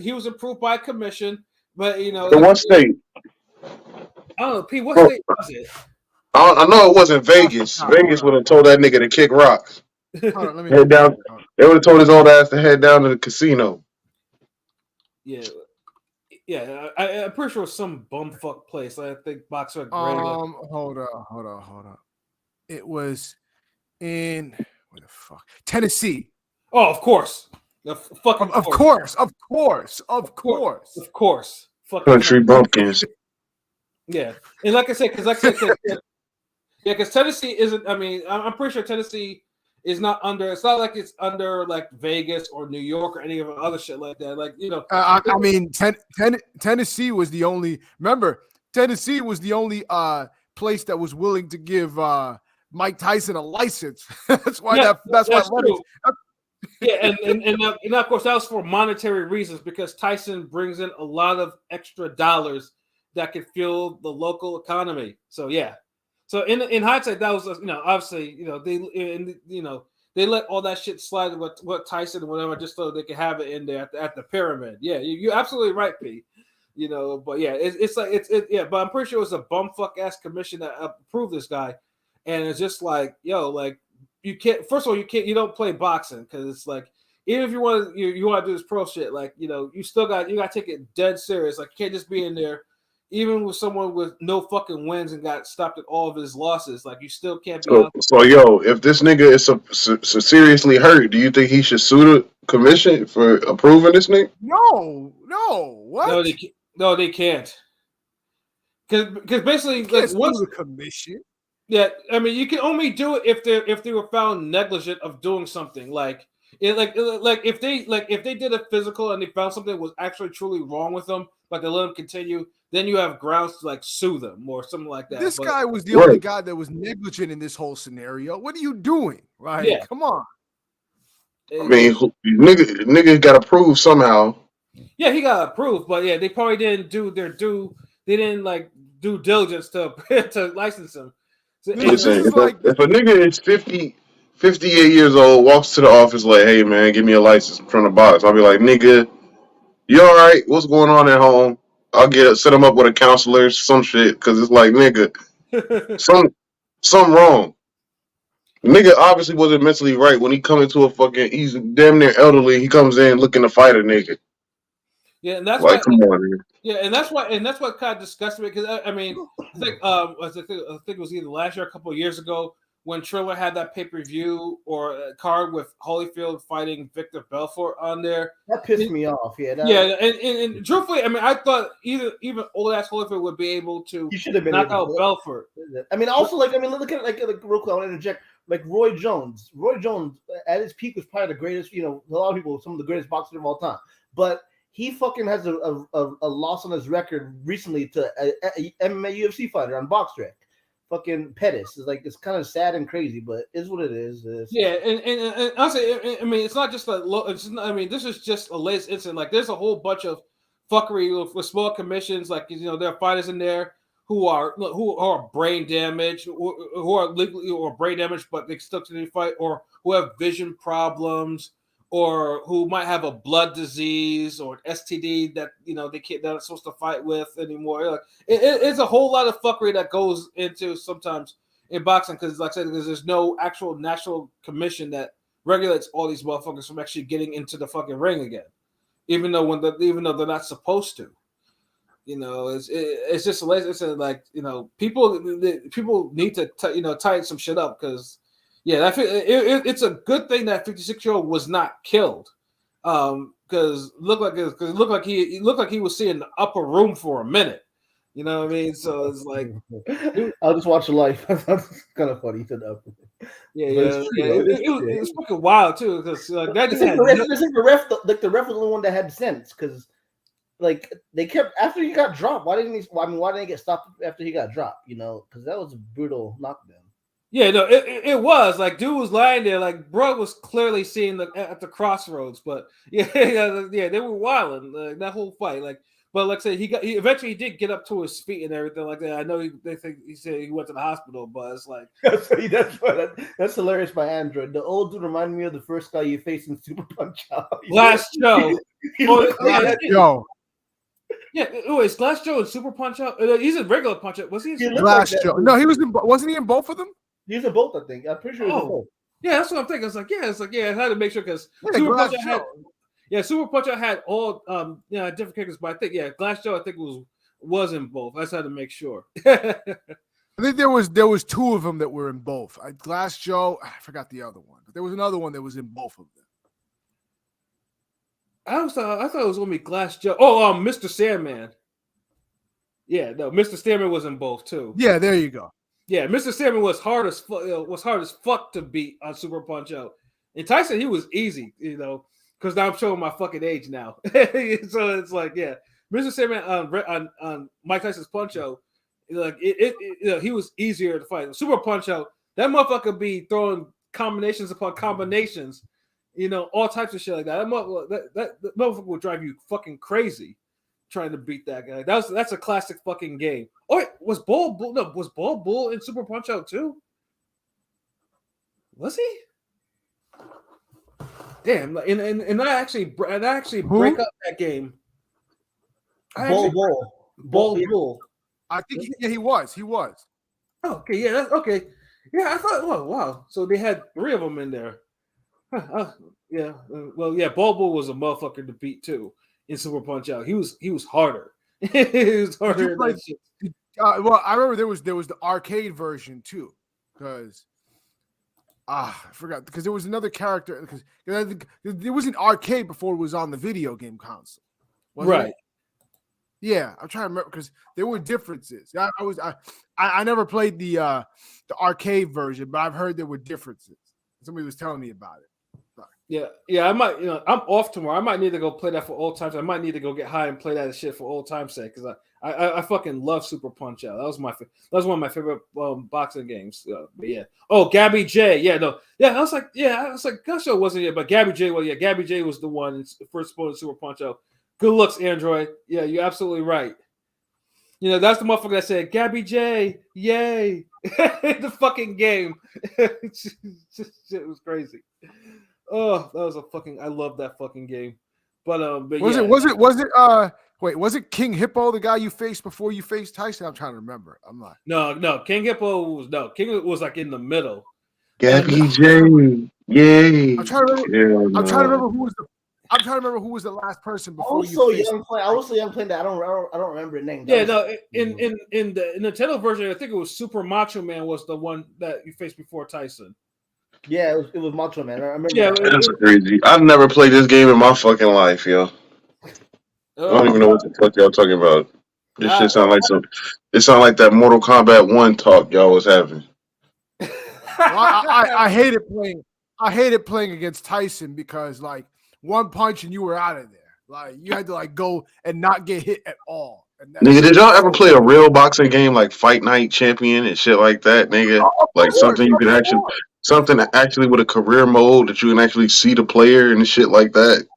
he was approved by a commission, but in what state? I don't know, Pete. What state was it? I know it wasn't Vegas. Vegas would have told that nigga to kick rocks. Head down. They would have told his old ass to head down to the casino. Yeah. Yeah, I'm pretty sure it was some bumfuck place. I think boxer. Hold on. It was in where the fuck? Tennessee. Oh, of course. Of course. Fucking country bumpkins. Yeah, and like I said, because Tennessee isn't. I mean, I'm pretty sure Tennessee is not under. It's not like it's under like Vegas or New York or any of the other shit like that. Like, I mean, Tennessee was the only. Remember, Tennessee was the only place that was willing to give Mike Tyson a license. That's why. That's why. Yeah, and of course that was for monetary reasons, because Tyson brings in a lot of extra dollars that could fuel the local economy. So yeah. So in hindsight, that was obviously they let all that shit slide with what Tyson and whatever, just so they could have it in there at the pyramid. Yeah, you're absolutely right, P. But yeah, but I'm pretty sure it was a bumfuck ass commission that approved this guy, and it's just like, like, you can't. First of all, you don't play boxing, because it's like, even if you want to do this pro shit, like, you still got to take it dead serious. Like, you can't just be in there, even with someone with no fucking wins and got stopped at all of his losses, like you still can't be So, out. so yo, if this nigga is so seriously hurt, do you think he should sue the commission for approving this nigga? No, No, what? they can't. Because basically, You can't like once, sue the commission. yeah, I mean, you can only do it if they were found negligent of doing something. Like if they did a physical and they found something that was actually truly wrong with them, but they let them continue, then you have grounds to like sue them or something like that. This But guy was the Right. only guy that was negligent in this whole scenario. What are you doing? Like, Yeah. come on. I mean, nigga got to prove somehow. yeah, he got approved, but yeah, they probably didn't do their due. They didn't like due diligence to to license him. So, This Listen, is if like if a nigga is 58 years old, walks to the office like, "Hey man, give me a license," in front of the box, I'll be like, "Nigga, you all right? What's going on at home?" I'll set him up with a counselor, some shit, because it's like, nigga, some wrong. Nigga obviously wasn't mentally right when he come into a fucking. He's damn near elderly. He comes in looking to fight a nigga. yeah, and that's Like, why. come on, man. Yeah, and that's what kind of disgusted me because I mean, I think it was either last year, or a couple of years ago, when Triller had that pay per view or a card with Holyfield fighting Victor Belfort on there. That pissed me off. Yeah, and truthfully, I mean, I thought even old ass Holyfield would be able to you should have been knock able out to. Belfort. I mean, also look at it like real quick. I want to interject. Like Roy Jones. Roy Jones at his peak was probably the greatest. You know, a lot of people, some of the greatest boxers of all time. But he fucking has a loss on his record recently to a MMA UFC fighter on BoxRec. Fucking Pettis. It's kind of sad and crazy, but it's what it is. Yeah, and honestly, I mean, it's not just I mean, this is just a latest incident. Like, there's a whole bunch of fuckery with small commissions. Like, there are fighters in there who are brain damaged, who are legally or brain damaged, but they still continue to fight, or who have vision problems, or who might have a blood disease or an STD that they're not supposed to fight with anymore. Like, it's a whole lot of fuckery that goes into sometimes in boxing because, like I said, because there's no actual national commission that regulates all these motherfuckers from actually getting into the fucking ring again, even though they're not supposed to. It's just like people need to tighten some shit up because it's a good thing that 56-year-old was not killed because it looked like he was seeing the upper room for a minute. You know what I mean? So it's like I'll just watch the life. That's kind of funny. To know. It's fucking wild too because that just had the ref. The ref was the only one that had sense because like they kept after he got dropped. Why didn't he get stopped after he got dropped? Because that was a brutal knockdown. Yeah, no, it was like dude was lying there, like bro was clearly seeing at the crossroads, but yeah, they were wilding that whole fight, like. But like I said, he eventually did get up to his feet and everything like that. I know he said he went to the hospital, but it's like that's hilarious by Android. The old dude reminded me of the first guy you faced in Super Punch Out. Glass Joe. Joe. Yeah, it's Glass Joe and Super Punch Out. He's a regular Punch Out. Was he? Glass Joe. No, he was. Wasn't he in both of them? He was in both, I think. I'm pretty sure he was in both. Yeah, that's what I'm thinking. I had to make sure because Super Punch Out. Super Punch Out had all different characters, but I think Glass Joe I think was in both. I just had to make sure. I think there was two of them that were in both. Glass Joe, I forgot the other one, but there was another one that was in both of them. I thought it was gonna be Glass Joe. Oh, Mr. Sandman. Yeah, no, Mr. Sandman was in both too. Yeah, there you go. Yeah, Mr. Sandman was hard as fuck to beat on Super Punch Out. And Tyson, he was easy, because now I'm showing my fucking age now. So it's like, yeah, Mr. Sandman on Mike Tyson's Punch Out, like he was easier to fight. Super Punch Out, that motherfucker be throwing combinations upon combinations, all types of shit like that. That motherfucker will drive you fucking crazy trying to beat that guy. That's a classic fucking game. Oh, wait, was Ball Bull in Super Punch Out too? Was he? Damn, and I actually break up that game. Bull. I think he was. Oh, okay, yeah, that's okay. Yeah, I thought. Oh, wow. So they had 3 of them in there. Yeah. Well, yeah. Bull was a motherfucker to beat too in Super Punch Out. He was harder. It was Did you harder play? than that shit. Well, I remember there was the arcade version too, because I forgot because there was another character because there was an arcade before it was on the video game console, wasn't Right. it? Yeah, I'm trying to remember because there were differences. I never played the arcade version, but I've heard there were differences. Somebody was telling me about it. Yeah. I might, I'm off tomorrow. I might need to go play that for old times. I might need to go get high and play that shit for old times' sake because I fucking love Super Punch Out. That was one of my favorite boxing games. But yeah. Oh, Gabby J. Yeah, no. Yeah, I was like, gosh, it wasn't yet, but Gabby J. Well, yeah, Gabby J. was the one first opponent Super Punch Out. Good looks, Android. Yeah, you're absolutely right. That's the motherfucker that said, Gabby J, yay. The fucking game. It was crazy. Oh, that was I love that fucking game. But Was it King Hippo, the guy you faced before you faced Tyson? I'm trying to remember. I'm not. No, King Hippo was like in the middle. Gabby J. Yay. I'm trying to remember. Yeah, I'm trying to remember who was the last person I before was you so faced. young playing. I was so young playing that I don't remember the name. Yeah, no. In the Nintendo version, I think it was Super Macho Man was the one that you faced before Tyson. Yeah, it was Macho Man. I remember. Yeah, That's crazy. I've never played this game in my fucking life, yo. I don't even know what the fuck y'all talking about. This shit sound like it sound like that Mortal Kombat 1 talk y'all was having. Well, I hated playing. I hated playing against Tyson because like one punch and you were out of there. Like you had to like go and not get hit at all. Nigga, did y'all ever play a real boxing game like Fight Night Champion and shit like that, nigga? Like something you could actually with a career mode that you can actually see the player and shit like that.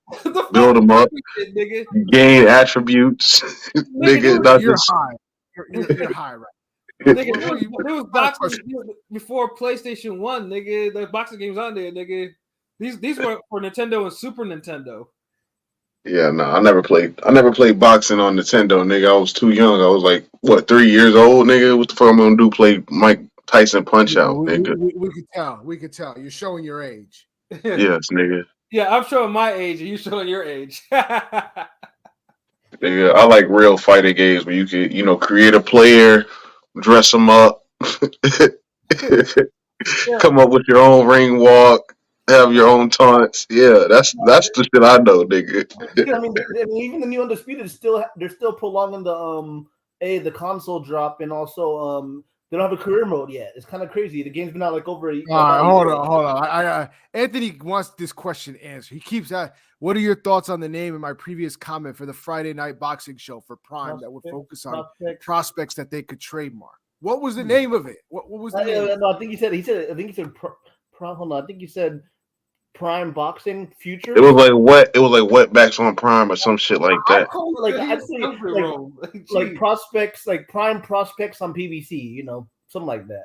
Build them up, nigga. gain attributes, nigga. Not You're just high. You're high, right? Nigga, there was boxing before PlayStation 1, nigga. The boxing games on there, nigga. These were for Nintendo and Super Nintendo. Yeah, no, I never played boxing on Nintendo, nigga. I was too young. I was like, what, 3 years old, nigga? What the fuck I'm gonna do? Play Mike Tyson Punch Out, nigga. We could tell. You're showing your age. Yes, nigga. Yeah, I'm showing my age and you showing your age. Nigga, I like real fighting games where you can, create a player, dress them up, come up with your own ring walk, have your own taunts. Yeah, that's the shit I know, nigga. I mean, even the new Undisputed is they're still prolonging the console drop, and also they don't have a career mode yet. It's kind of crazy. The game's been out like over a year. Hold on. I Anthony wants this question answered. He keeps asking, what are your thoughts on the name in my previous comment for the Friday night boxing show for Prime that would focus on prospects that they could trademark? What was the name of it? What was the name? No, I think he said. Hold on. I think he said Prime Boxing Future. It was like wetbacks on Prime or some shit like that. I'd say like prospects, like Prime prospects on PBC. Something like that.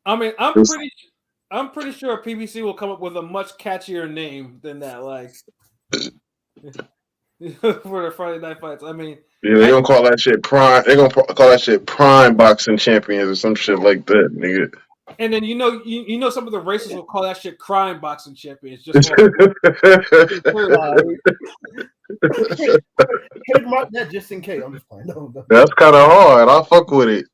I mean, I'm pretty sure PBC will come up with a much catchier name than that. Like for the Friday night fights. I mean, yeah, they're gonna call that shit Prime. They're gonna call that shit Prime Boxing Champions or some shit like that, nigga. And then some of the races will call that shit Crime Boxing Champions. Just trademark that just in case. I'm just playing. No. That's kind of hard. I'll fuck with it.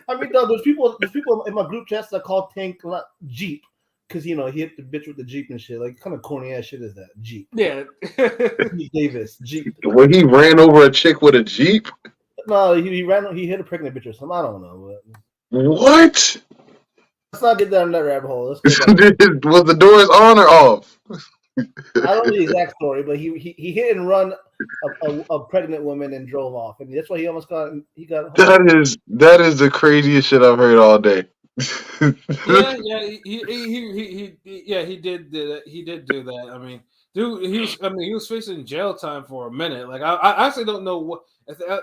I mean, though, there's people in my group chats that call Tank Jeep because he hit the bitch with the Jeep and shit. Like, kind of corny ass shit is that Jeep? Yeah, Pete Davis Jeep. When he ran over a chick with a Jeep. No, he hit a pregnant bitch or something. I don't know. What? Let's not get down that rabbit hole. Was the doors on or off? I don't know the exact story, but he hit and run a pregnant woman and drove off, and that's why he almost got. That is the craziest shit I've heard all day. He did do that. I mean, dude, he was facing jail time for a minute. Like I actually don't know what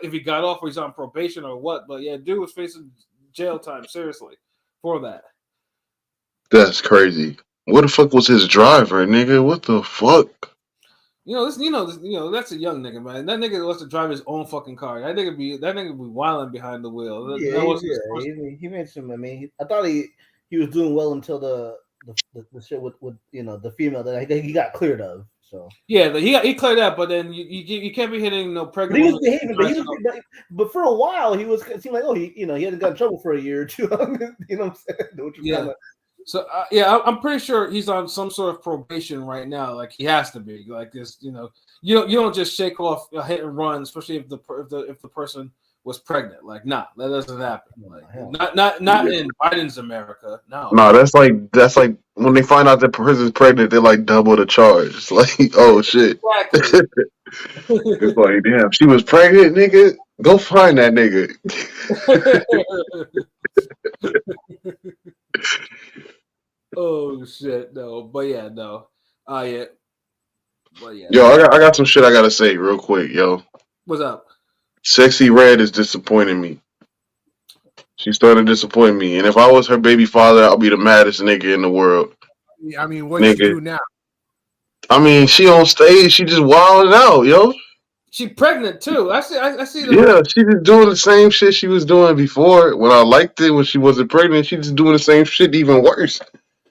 if he got off or he's on probation or what, but yeah, dude was facing jail time seriously for that. That's crazy. What the fuck was his driver, nigga? What the fuck? That's a young nigga, man. That nigga wants to drive his own fucking car. That nigga be wilding behind the wheel. He made some. I mean, I thought he was doing well until the shit with the female that he got cleared of. So Yeah, he cleared that, but then you can't be hitting no but pregnant he was women. behaving. But for a while, he seemed like he hadn't got in trouble for a year or two. You know what I'm saying? Which was Yeah. kind of. So I'm pretty sure he's on some sort of probation right now. Like he has to be. Like this, you don't just shake off a hit and run, especially if the person was pregnant. Like, nah, that doesn't happen. Like, not in Biden's America. No. No, that's like when they find out that person's pregnant, they like double the charge. It's like, oh shit. Exactly. It's like, damn, she was pregnant, nigga. Go find that nigga. Oh shit, no. But yeah, no. Yeah. But yeah. Yo, I got some shit I gotta say real quick, yo. What's up? Sexy Red is disappointing me. She's starting to disappoint me. And if I was her baby father, I'll be the maddest nigga in the world. I mean, what'd she do now? I mean, she on stage, she just wilding out, yo. She pregnant too. I see. Yeah, she just doing the same shit she was doing before. When I liked it, when she wasn't pregnant, she just doing the same shit, even worse.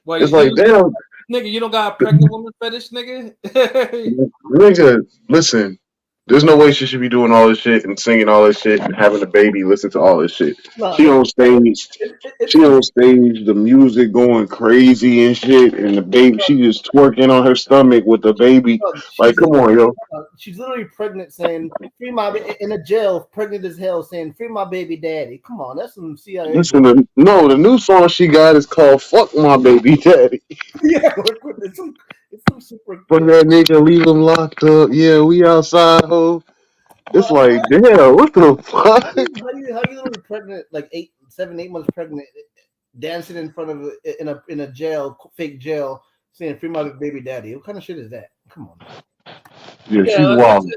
Well, it's like, damn, nigga, you don't got a pregnant woman fetish, nigga. Nigga, listen. There's no way she should be doing all this shit and singing all this shit and having a baby listen to all this shit. She on stage. She on stage. The music going crazy and shit, and the baby. She just twerking on her stomach with the baby. Like, come on, yo. She's literally pregnant, saying "free my" in a jail, pregnant as hell, saying "free my baby daddy." Come on, that's some CIA. Listen, the new song she got is called "Fuck My Baby Daddy." Yeah, it's some super. Put that nigga, leave him locked up. Yeah, we outside, ho. It's like, damn, what the fuck? How you literally pregnant, like 8 months pregnant, dancing in front of in a jail, fake jail, saying "free my baby daddy"? What kind of shit is that? Come on. Yeah, she's wild.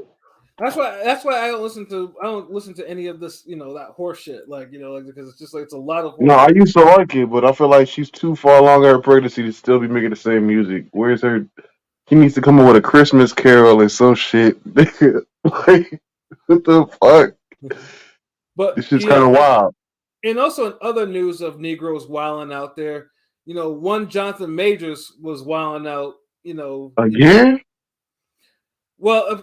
That's why I don't listen to any of this, that horse shit. Like, because it's just like it's a lot of horse. No, I used to like it, but I feel like she's too far along in her pregnancy to still be making the same music. Where's her? He needs to come up with a Christmas carol and some shit. Like, what the fuck? But this shit's kind of wild. And also in other news of Negroes wilding out there, one Jonathan Majors was wilding out. Again. Well,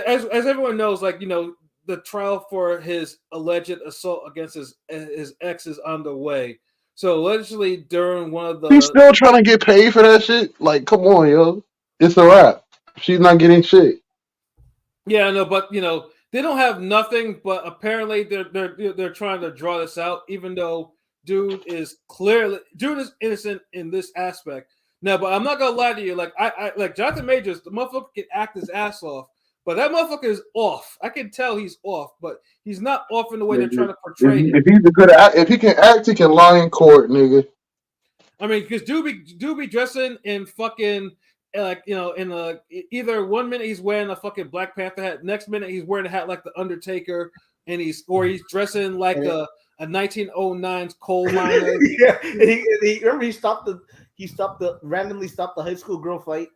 as everyone knows, like the trial for his alleged assault against his ex is underway. So allegedly during one of the, he's still trying to get paid for that shit. Like, come on, yo, it's a wrap. She's not getting shit. Yeah, no, but they don't have nothing. But apparently they're trying to draw this out, even though dude is innocent in this aspect. No, but I'm not gonna lie to you. Like I like Jonathan Majors, the motherfucker can act his ass off, but that motherfucker is off. I can tell he's off, but he's not off in the way they're trying to portray him. If he's a good if he can act, he can lie in court, nigga. I mean, because do be dressing in fucking like in either 1 minute he's wearing a fucking Black Panther hat, next minute he's wearing a hat like the Undertaker, and he's dressing like a 1909 coal miner. Yeah, he remember he randomly stopped the high school girl fight.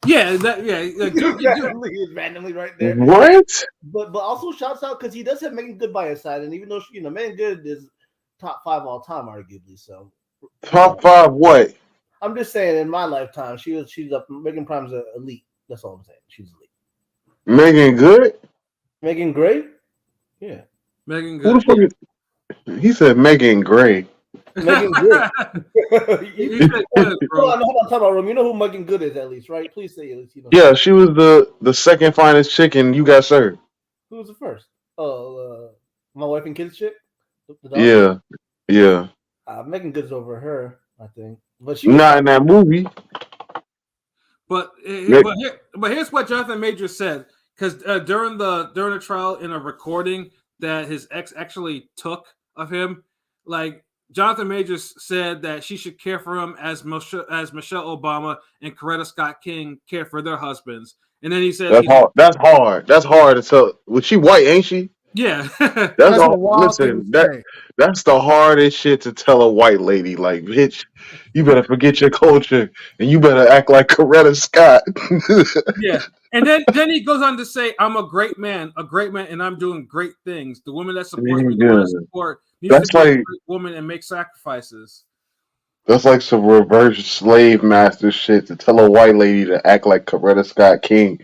Yeah, dude, randomly right there. What? But also shouts out because he does have Megan Good by his side, and even though Megan Good is top 5 all time, arguably. So top 5 what? I'm just saying, in my lifetime, she's up. Megan Prime's elite. That's all I'm saying. She's elite. Megan Good? Megan Gray? Yeah. Megan Good. Who the fuck is... He said Megan Gray. Megan Good. Hold on, talk about Rome. You know who Megan Good is, at least, right? Please say at least. Yeah, she was the second finest chick, and you got served. Who was the first? Oh, my wife and kids chick. Yeah. Megan Good's over her, I think, but she not in that movie. But here's what Jonathan Majors said, because during the trial, in a recording that his ex actually took of him, like Jonathan Majors said that she should care for him as Michelle Obama and Coretta Scott King care for their husbands. And then he said that's hard to tell. Was she white, ain't she? Yeah. That's all. Listen, that's the hardest shit to tell a white lady. Like, bitch, you better forget your culture and you better act like Coretta Scott. Yeah. And then he goes on to say, I'm a great man, and I'm doing great things. The woman that supports me, the woman that support needs to be a great woman and make sacrifices. That's like some reverse slave master shit to tell a white lady to act like Coretta Scott King.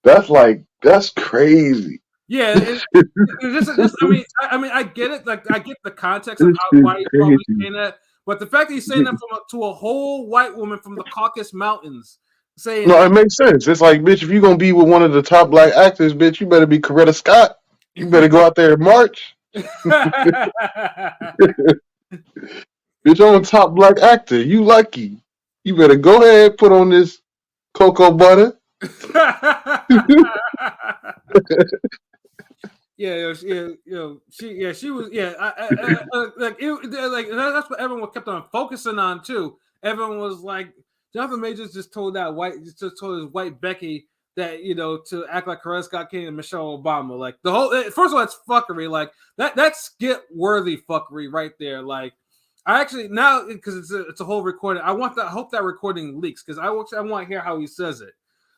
That's crazy. Yeah, just I mean, I get it. Like, I get the context of This how shit's why he's probably crazy. saying that, but the fact that he's saying that to a whole white woman from the Caucasus Mountains, saying No, that. it makes sense. It's like, bitch, if you're gonna be with one of the top black actors, bitch, you better be Coretta Scott. You better go out there and march. Bitch, I'm a top black actor. You lucky. You better go ahead, put on this cocoa butter. She was, like that's what everyone kept on focusing on too. Everyone was like, Jonathan Majors just told his white Becky that, to act like Coretta Scott King and Michelle Obama. Like, the whole, first of all, it's fuckery. Like, that's skit worthy fuckery right there. Like, I actually, now, because it's a whole recording, I hope that recording leaks, because I want to hear how he says it.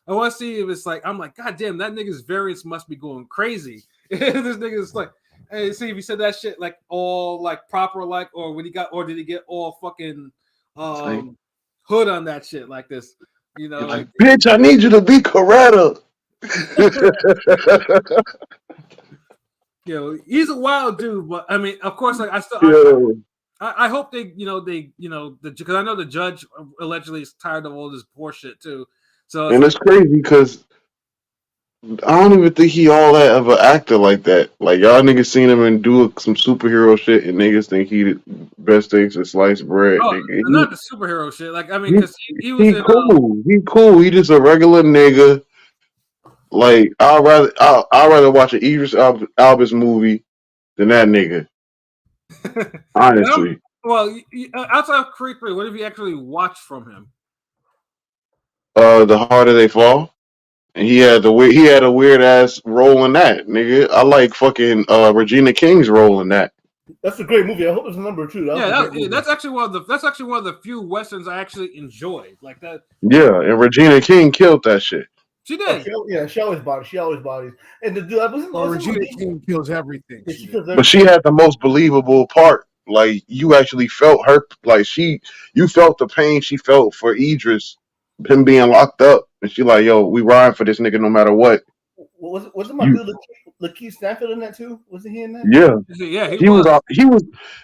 I want to see if it's like, I'm like, God damn, that nigga's variance must be going crazy. This nigga's like, hey, see if he said that shit like all like proper, like, or did he get all fucking hood on that shit like this? Like, bitch, I need you to be Coretta. He's a wild dude, but I mean, of course, like, I hope they, because I know the judge allegedly is tired of all this bullshit too. So it's crazy because I don't even think he all that of an actor like that. Like, y'all niggas seen him and do some superhero shit, and niggas think he the best things is sliced bread. Oh, Nigga. not the superhero shit. Like, I mean, because he was in, cool. He cool. He just a regular nigga. Like, I'd rather watch an Idris Elba's movie than that nigga. Honestly. Well, outside of Creed 3, what have you actually watched from him? The Harder They Fall. And he had a weird ass role in that, nigga. I like fucking Regina King's role in that. That's a great movie. I hope it's number 2. That's actually one of the few westerns I actually enjoyed. Like that. Yeah, and Regina King killed that shit. She did. She always bodies. And the dude, Regina King kills everything. But she had the most believable part. Like, you actually felt her. Like, you felt the pain she felt for Idris, him being locked up, and she like, yo, we riding for this nigga no matter what. Wasn't my dude Lakeith Stanfield in that too? Wasn't he in that? Yeah, he was.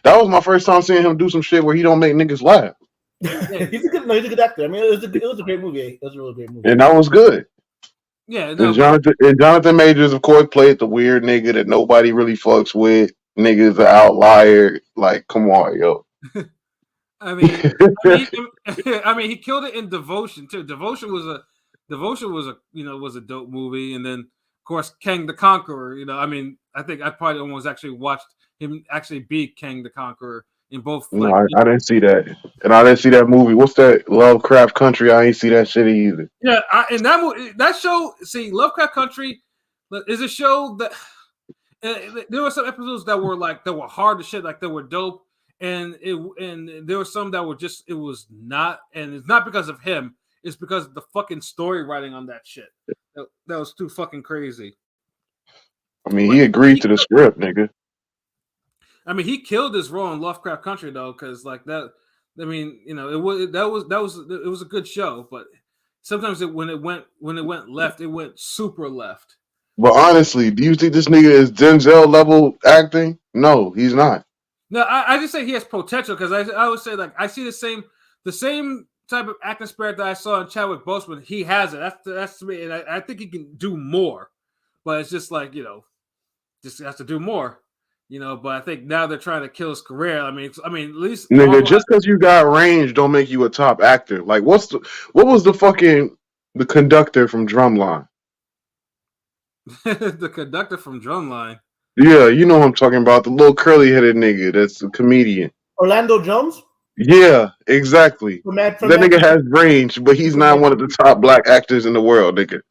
That was my first time seeing him do some shit where he don't make niggas laugh. He's a good actor. I mean, it was a great movie. It was a really great movie, and that was good. Yeah, no, and Jonathan Majors, of course, played the weird nigga that nobody really fucks with. Nigga's an outlier. Like, come on, yo. I mean, he killed it in Devotion too. Devotion was a dope movie, and then of course Kang the Conqueror. I mean, I think I probably almost actually watched him actually beat Kang the Conqueror in both. No, I didn't see that, and I didn't see that movie. What's that? Lovecraft Country. I ain't see that shit either. Yeah, and that show. See, Lovecraft Country is a show that there were some episodes that were hard as shit, like they were dope. And there were some that were just, it was not, and it's not because of him, it's because of the fucking story writing on that shit. That was too fucking crazy. I mean, he agreed to the script, nigga. I mean, he killed his role in Lovecraft Country though, because like that. I mean, it was a good show, but sometimes when it went left, it went super left. But honestly, do you think this nigga is Denzel level acting? No, he's not. No, I just say he has potential, because I would say, like, I see the same type of acting spirit that I saw in Chadwick Boseman. He has it. That's to me, and I think he can do more. But it's just like, just has to do more. But I think now they're trying to kill his career. I mean, at least nigga, just because you got range don't make you a top actor. Like, what was the conductor from Drumline? The conductor from Drumline. Yeah, you know what I'm talking about. The little curly-headed nigga that's a comedian. Orlando Jones? Yeah, exactly. That nigga has range, but he's not one of the top black actors in the world, nigga.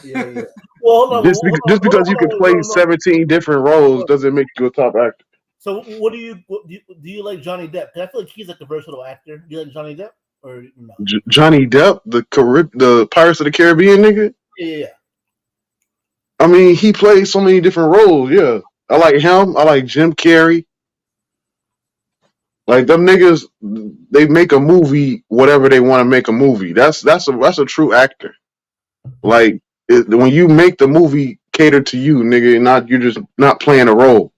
Yeah. Well, just because you can play 17 different roles doesn't make you a top actor. So what do you like Johnny Depp? Because I feel like he's like a versatile actor. Do you like Johnny Depp or no? Johnny Depp, the Pirates of the Caribbean nigga? Yeah. I mean, he plays so many different roles. Yeah, I like him. I like Jim Carrey. Like them niggas, they make a movie whatever they want to make a movie. That's a true actor. Like when you make the movie cater to you, nigga, not you're just not playing a role.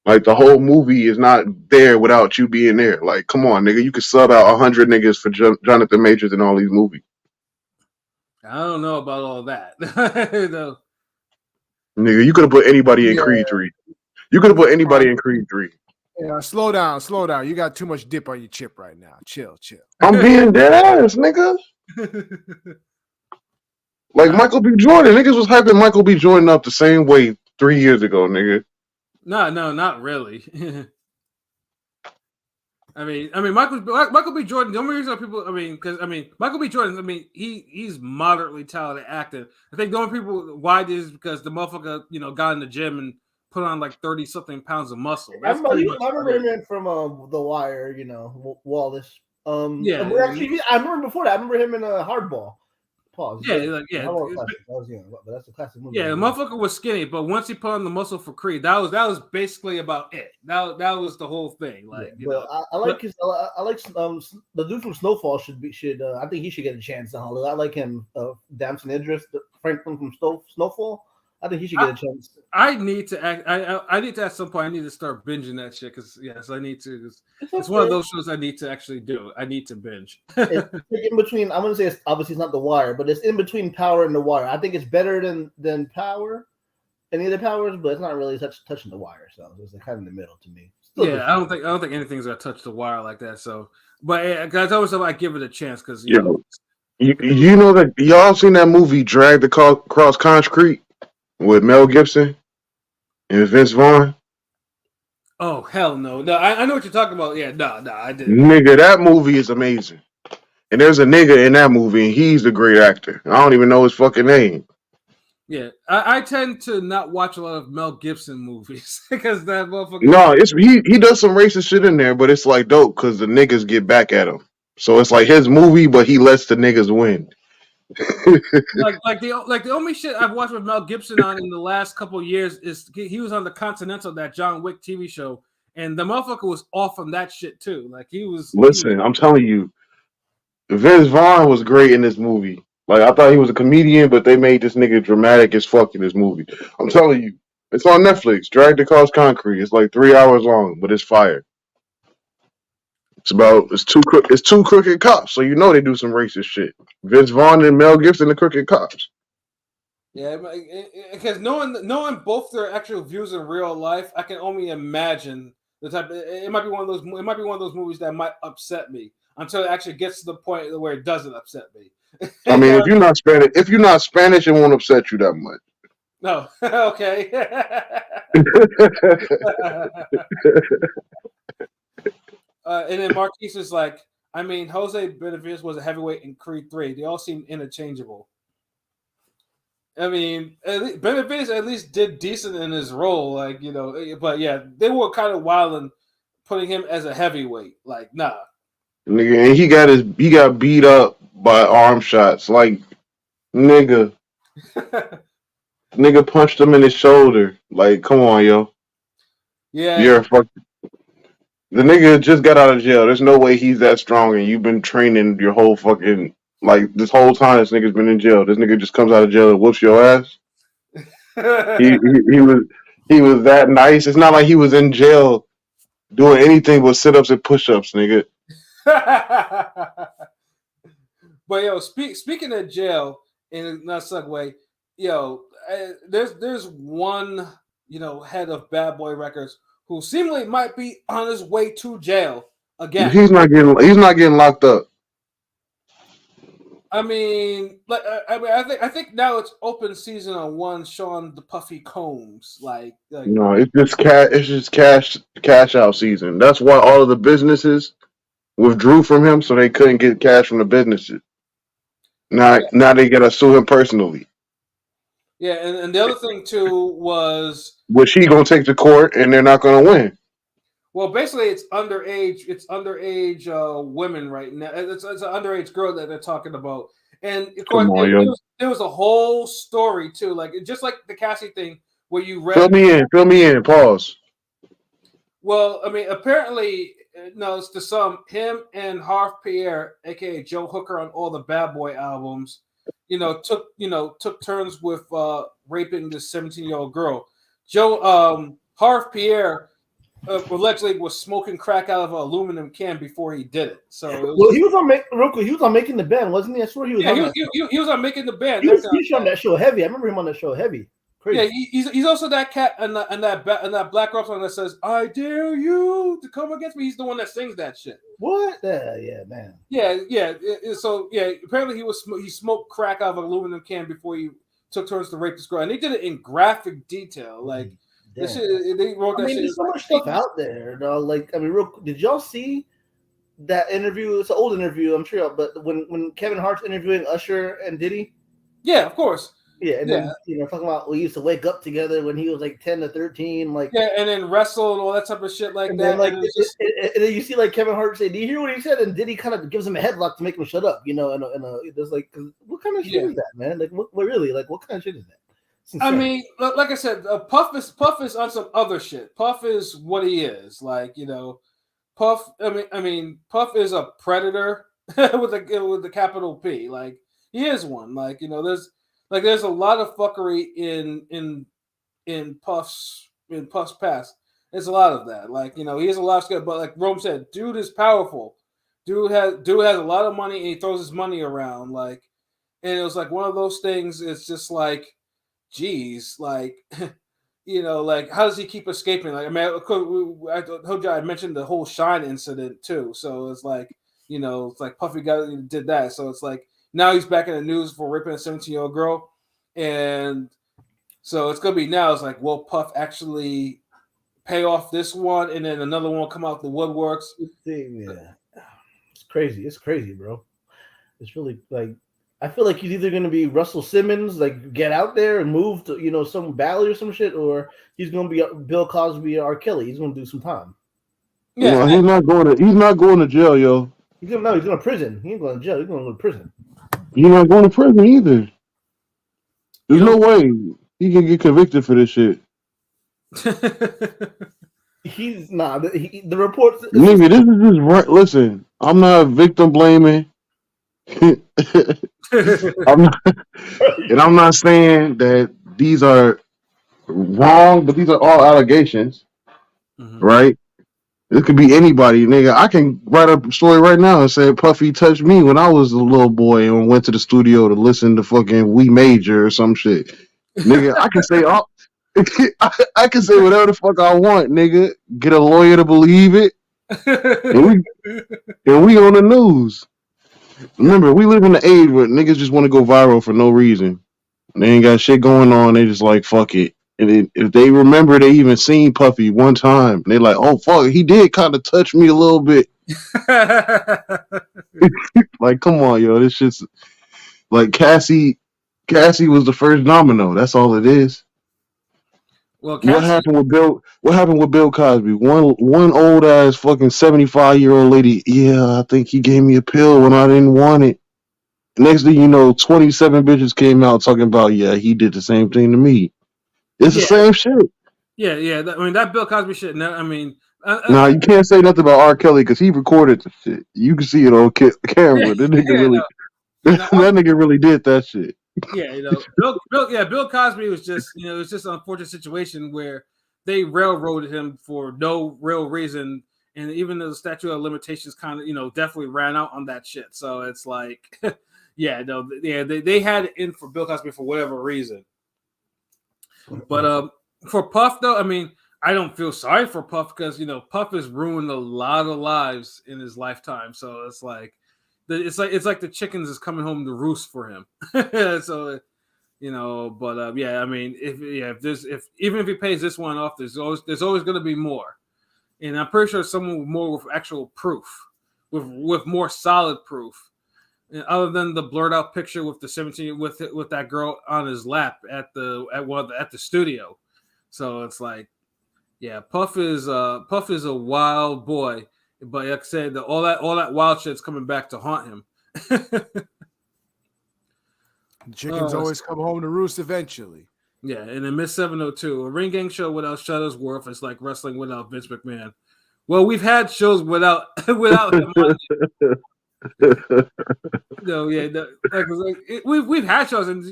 Like the whole movie is not there without you being there. Like, come on, nigga, you could sub out 100 niggas for Jonathan Majors in all these movies. I don't know about all that. No. Nigga, you could have put anybody in Creed 3. You could have put anybody in Creed 3. Yeah, slow down. You got too much dip on your chip right now. Chill. I'm being dead ass, nigga. Like Michael B. Jordan. Niggas was hyping Michael B. Jordan up the same way 3 years ago, nigga. No, not really. I mean, Michael B. Jordan. The only reason people, because Michael B. Jordan. He's moderately talented actor. I think the only people why this is because the motherfucker, got in the gym and put on like 30-something pounds of muscle. I remember him from The Wire. Wallace. Yeah. I remember before that. I remember him in Hardball. Pause. Yeah. But that's a classic movie. Yeah, the motherfucker was skinny, but once he put on the muscle for Creed, that was basically about it. That was the whole thing. Like, I like the dude from Snowfall I think he should get a chance in Hollywood. I like him, Damson Idris, Franklin from Snowfall. I think he should get a chance. I need to act. I need to at some point. I need to start binging that shit because I need to. It's one of those shows I need to actually do. I need to binge. It's in between. I'm gonna say obviously it's not The Wire, but it's in between Power and The Wire. I think it's better than Power, any of the Powers, but it's not really touching The Wire. So it's kind of in the middle to me. I don't think anything's gonna touch The Wire like that. So, but I told myself I give it a chance because you know that y'all seen that movie Drag the Cross Concrete with Mel Gibson and Vince Vaughn? Oh hell no! I know what you're talking about. Yeah, no, I didn't. Nigga, that movie is amazing. And there's a nigga in that movie, and he's a great actor. I don't even know his fucking name. Yeah, I tend to not watch a lot of Mel Gibson movies because that motherfucker. No, he does some racist shit in there, but it's like dope because the niggas get back at him. So it's like his movie, but he lets the niggas win. like the only shit I've watched with Mel Gibson on in the last couple of years is he was on the Continental, that John Wick TV show, and the motherfucker was off on that shit too. Like he was. Listen, I'm telling you, Vince Vaughn was great in this movie. Like I thought he was a comedian, but they made this nigga dramatic as fuck in this movie. I'm telling you, it's on Netflix. Drag the Cross Concrete. It's like 3 hours long, but it's fire. It's two crooked cops, so you know they do some racist shit. Vince Vaughn and Mel Gibson, the crooked cops. Yeah, because knowing both their actual views in real life, I can only imagine the type. It might be one of those. It might be one of those movies that might upset me until it actually gets to the point where it doesn't upset me. I mean, if you're not Spanish, it won't upset you that much. No, okay. And then Marquise is like, I mean, Jose Benavides was a heavyweight in Creed 3. They all seem interchangeable. I mean, Benavides at least did decent in his role, but yeah, they were kind of wilding putting him as a heavyweight. Like, nah. Nigga, and he got beat up by arm shots. Like, nigga. Nigga punched him in his shoulder. Like, come on, yo. Yeah. You're a fucking. The nigga just got out of jail. There's no way he's that strong, and you've been training your whole fucking this whole time. This nigga's been in jail. This nigga just comes out of jail and whoops your ass. he was that nice. It's not like he was in jail doing anything but sit-ups and push-ups, nigga. But yo, speaking of jail, in a segue, there's one head of Bad Boy Records who seemingly might be on his way to jail again. He's not getting locked up. I mean, I think now it's open season on one Sean the Puffy Combs. No, it's just cash out season. That's why all of the businesses withdrew from him, so they couldn't get cash from the businesses. Now they gotta sue him personally. Yeah, and the other thing too was which he gonna take to court, and they're not gonna win. Well, basically, it's underage. It's underage women right now. It's an underage girl that they're talking about, and of course, there was a whole story too, just like the Cassie thing, where you read. Fill me in. Pause. Well, I mean, apparently, no, it's the sum. Him and Harv Pierre, aka Joe Hooker, on all the Bad Boy albums, took turns with raping this 17-year-old girl. Harv Pierre allegedly was smoking crack out of an aluminum can before he did it. So it was he was on He was on Making the Band, wasn't he? I swear he was. yeah, on he that was, he was on Making the Band. He was on that show Heavy. I remember him on that show Heavy. Crazy. Yeah, he's also that cat and that Black Rock song that says "I dare you to come against me." He's the one that sings that shit. What? Yeah, man. Yeah. So apparently he smoked crack out of an aluminum can before he took turns to rape this girl, and they did it in graphic detail. Like this shit, they wrote that shit. There's so much stuff out there, dog. Like, did y'all see that interview? It's an old interview, I'm sure, but when Kevin Hart's interviewing Usher and Diddy. Yeah, of course. Yeah, and then talking about we used to wake up together when he was like 10 to 13, like and then wrestle and all that type of shit like and that. Then, and then you see like Kevin Hart say, "Do you hear what he said?" And Diddy kind of gives him a headlock to make him shut up, and there's like, what kind of shit is that, man? Like, what really? Like, what kind of shit is that? I mean, like I said, Puff is on some other shit. Puff is what he is, like Puff. I mean, Puff is a predator with the capital P. Like he is one. Like there's a lot of fuckery in Puff's past. There's a lot of that. Like he has a lot of skill, but like Rome said, dude is powerful. Dude has a lot of money and he throws his money around. Like, and it was like one of those things. It's just like, geez, like like how does he keep escaping? Like, I mean, I told you I mentioned the whole Shine incident too. So it's like it's like Puffy did that. So it's like. Now he's back in the news for raping a 17-year-old girl. And so it's going to be now. It's like, will Puff actually pay off this one? And then another one will come out the woodworks. Yeah. It's crazy. It's crazy, bro. It's really like, I feel like he's either going to be Russell Simmons, like get out there and move to, some Valley or some shit, or he's going to be Bill Cosby or R. Kelly. He's going to do some time. Yeah, he's not going to jail, yo. He's going to prison. He ain't going to jail. He's going to go to prison. He's not going to prison either. There's no way he can get convicted for this shit. He's not. The reports. Nigga, this is just right. Listen, I'm not victim blaming. I'm not saying that these are wrong, but these are all allegations, right? It could be anybody, nigga. I can write up a story right now and say Puffy touched me when I was a little boy and went to the studio to listen to fucking We Major or some shit. Nigga, I can say I can say whatever the fuck I want, nigga. Get a lawyer to believe it. And we on the news. Remember, we live in the age where niggas just want to go viral for no reason. They ain't got shit going on. They just like, fuck it. And if they remember they even seen Puffy one time, they like, oh, fuck, he did kind of touch me a little bit. Like, come on, yo. This shit's like Cassie was the first domino. That's all it is. Well, Cassie, what happened with Bill Cosby? One old ass fucking 75-year-old lady. Yeah, I think he gave me a pill when I didn't want it. Next thing you know, 27 bitches came out talking about, yeah, he did the same thing to me. It's the same shit. Yeah. I mean, that Bill Cosby shit. I mean, nah, you can't say nothing about R. Kelly because he recorded the shit. You can see it on camera. That nigga that nigga really did that shit. Yeah, Bill Cosby was just, it was just an unfortunate situation where they railroaded him for no real reason, and even the statute of limitations kind of, definitely ran out on that shit. So it's like, they had it in for Bill Cosby for whatever reason. But for Puff though, I mean, I don't feel sorry for Puff because Puff has ruined a lot of lives in his lifetime. So it's like the chickens is coming home to roost for him. So but I mean, if even if he pays this one off, there's always going to be more, and I'm pretty sure someone more with actual proof, with more solid proof. And other than the blurred out picture with the 17 with that girl on his lap at the studio. So it's like, yeah, Puff is a wild boy, but like I said, all that wild shit's coming back to haunt him. Chickens always come home to roost eventually. Yeah, and then Miss 702, a ring gang show without Shuttlesworth is like wrestling without Vince McMahon. Well, we've had shows without him on yeah, we've had shows, and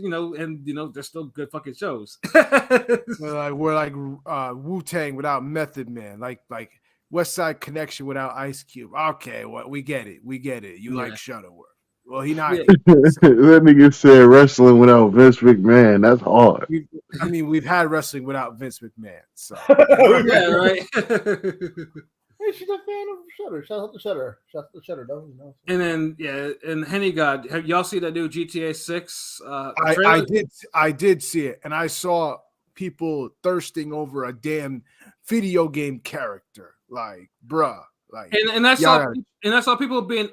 they're still good fucking shows. We're like Wu-Tang without Method Man, like West Side Connection without Ice Cube. Okay, well, we get it. You like Shuttleworth. Well, he not. That nigga said wrestling without Vince McMahon. That's hard. We've had wrestling without Vince McMahon. So yeah, right. Hey, she's a fan of Shutter. Shout out to Shutter. Shout out to Shutter, though. And then and Henny God, have y'all seen that new GTA 6? I did see it, and I saw people thirsting over a damn video game character. Like, bruh. Like, and I saw people being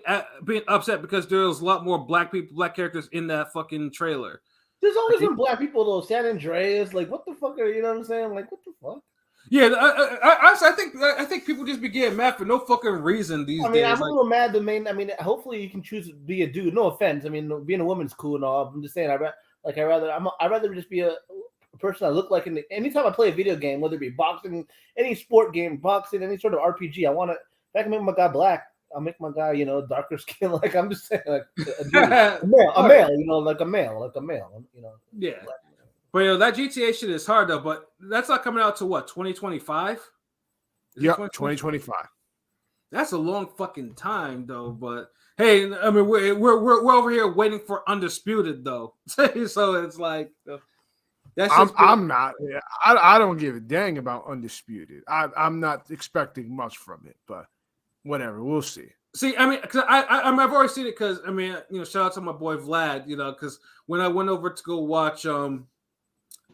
upset because there was a lot more black characters in that fucking trailer. There's always been black people though. San Andreas, like, what the fuck are you know what I'm saying? Like, what the fuck? Yeah, I think people just be getting mad for no fucking reason these days. I'm a little mad. Hopefully you can choose to be a dude. No offense. I mean, being a woman's cool and all. I'm just saying. I'd rather just be a person I look like. Anytime I play a video game, whether it be boxing, any sport game, boxing, any sort of RPG, I want to. If I can make my guy black, I'll make my guy, darker skin. Like, I'm just saying, like a male, like a male, Yeah. But that GTA shit is hard though. But that's not coming out to what, 2025? Yeah, 2025. That's a long fucking time though. But hey, I mean, we're over here waiting for Undisputed though. So it's like. I'm not. I don't give a dang about Undisputed. I'm not expecting much from it, but whatever, we'll see. See, I mean, cause I've already seen it because shout out to my boy Vlad, because when I went over to go watch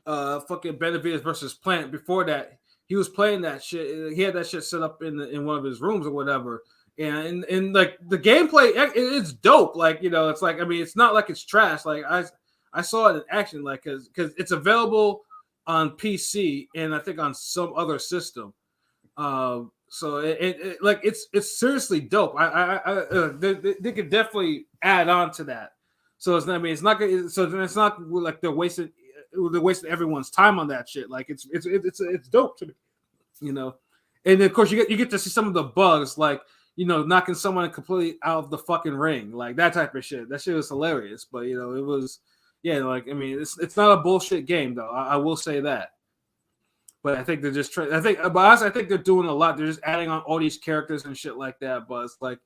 fucking Benavides versus Plant, before that he was playing that shit. He had that shit set up in one of his rooms or whatever, and like the gameplay, it's dope. Like it's like, I mean, it's not like it's trash. Like I saw it in action, like because it's available on PC and I think on some other system. So it's seriously dope. They could definitely add on to that. So it's not. I mean, it's not. So then it's not like they're wasting everyone's time on that shit. Like it's dope to me, And of course you get to see some of the bugs, like knocking someone completely out of the fucking ring, like that type of shit. That shit was hilarious. But it was. Yeah, like, I mean, it's not a bullshit game though. I will say that. But I think they're just trying. I think they're doing a lot. They're just adding on all these characters and shit like that. But it's like,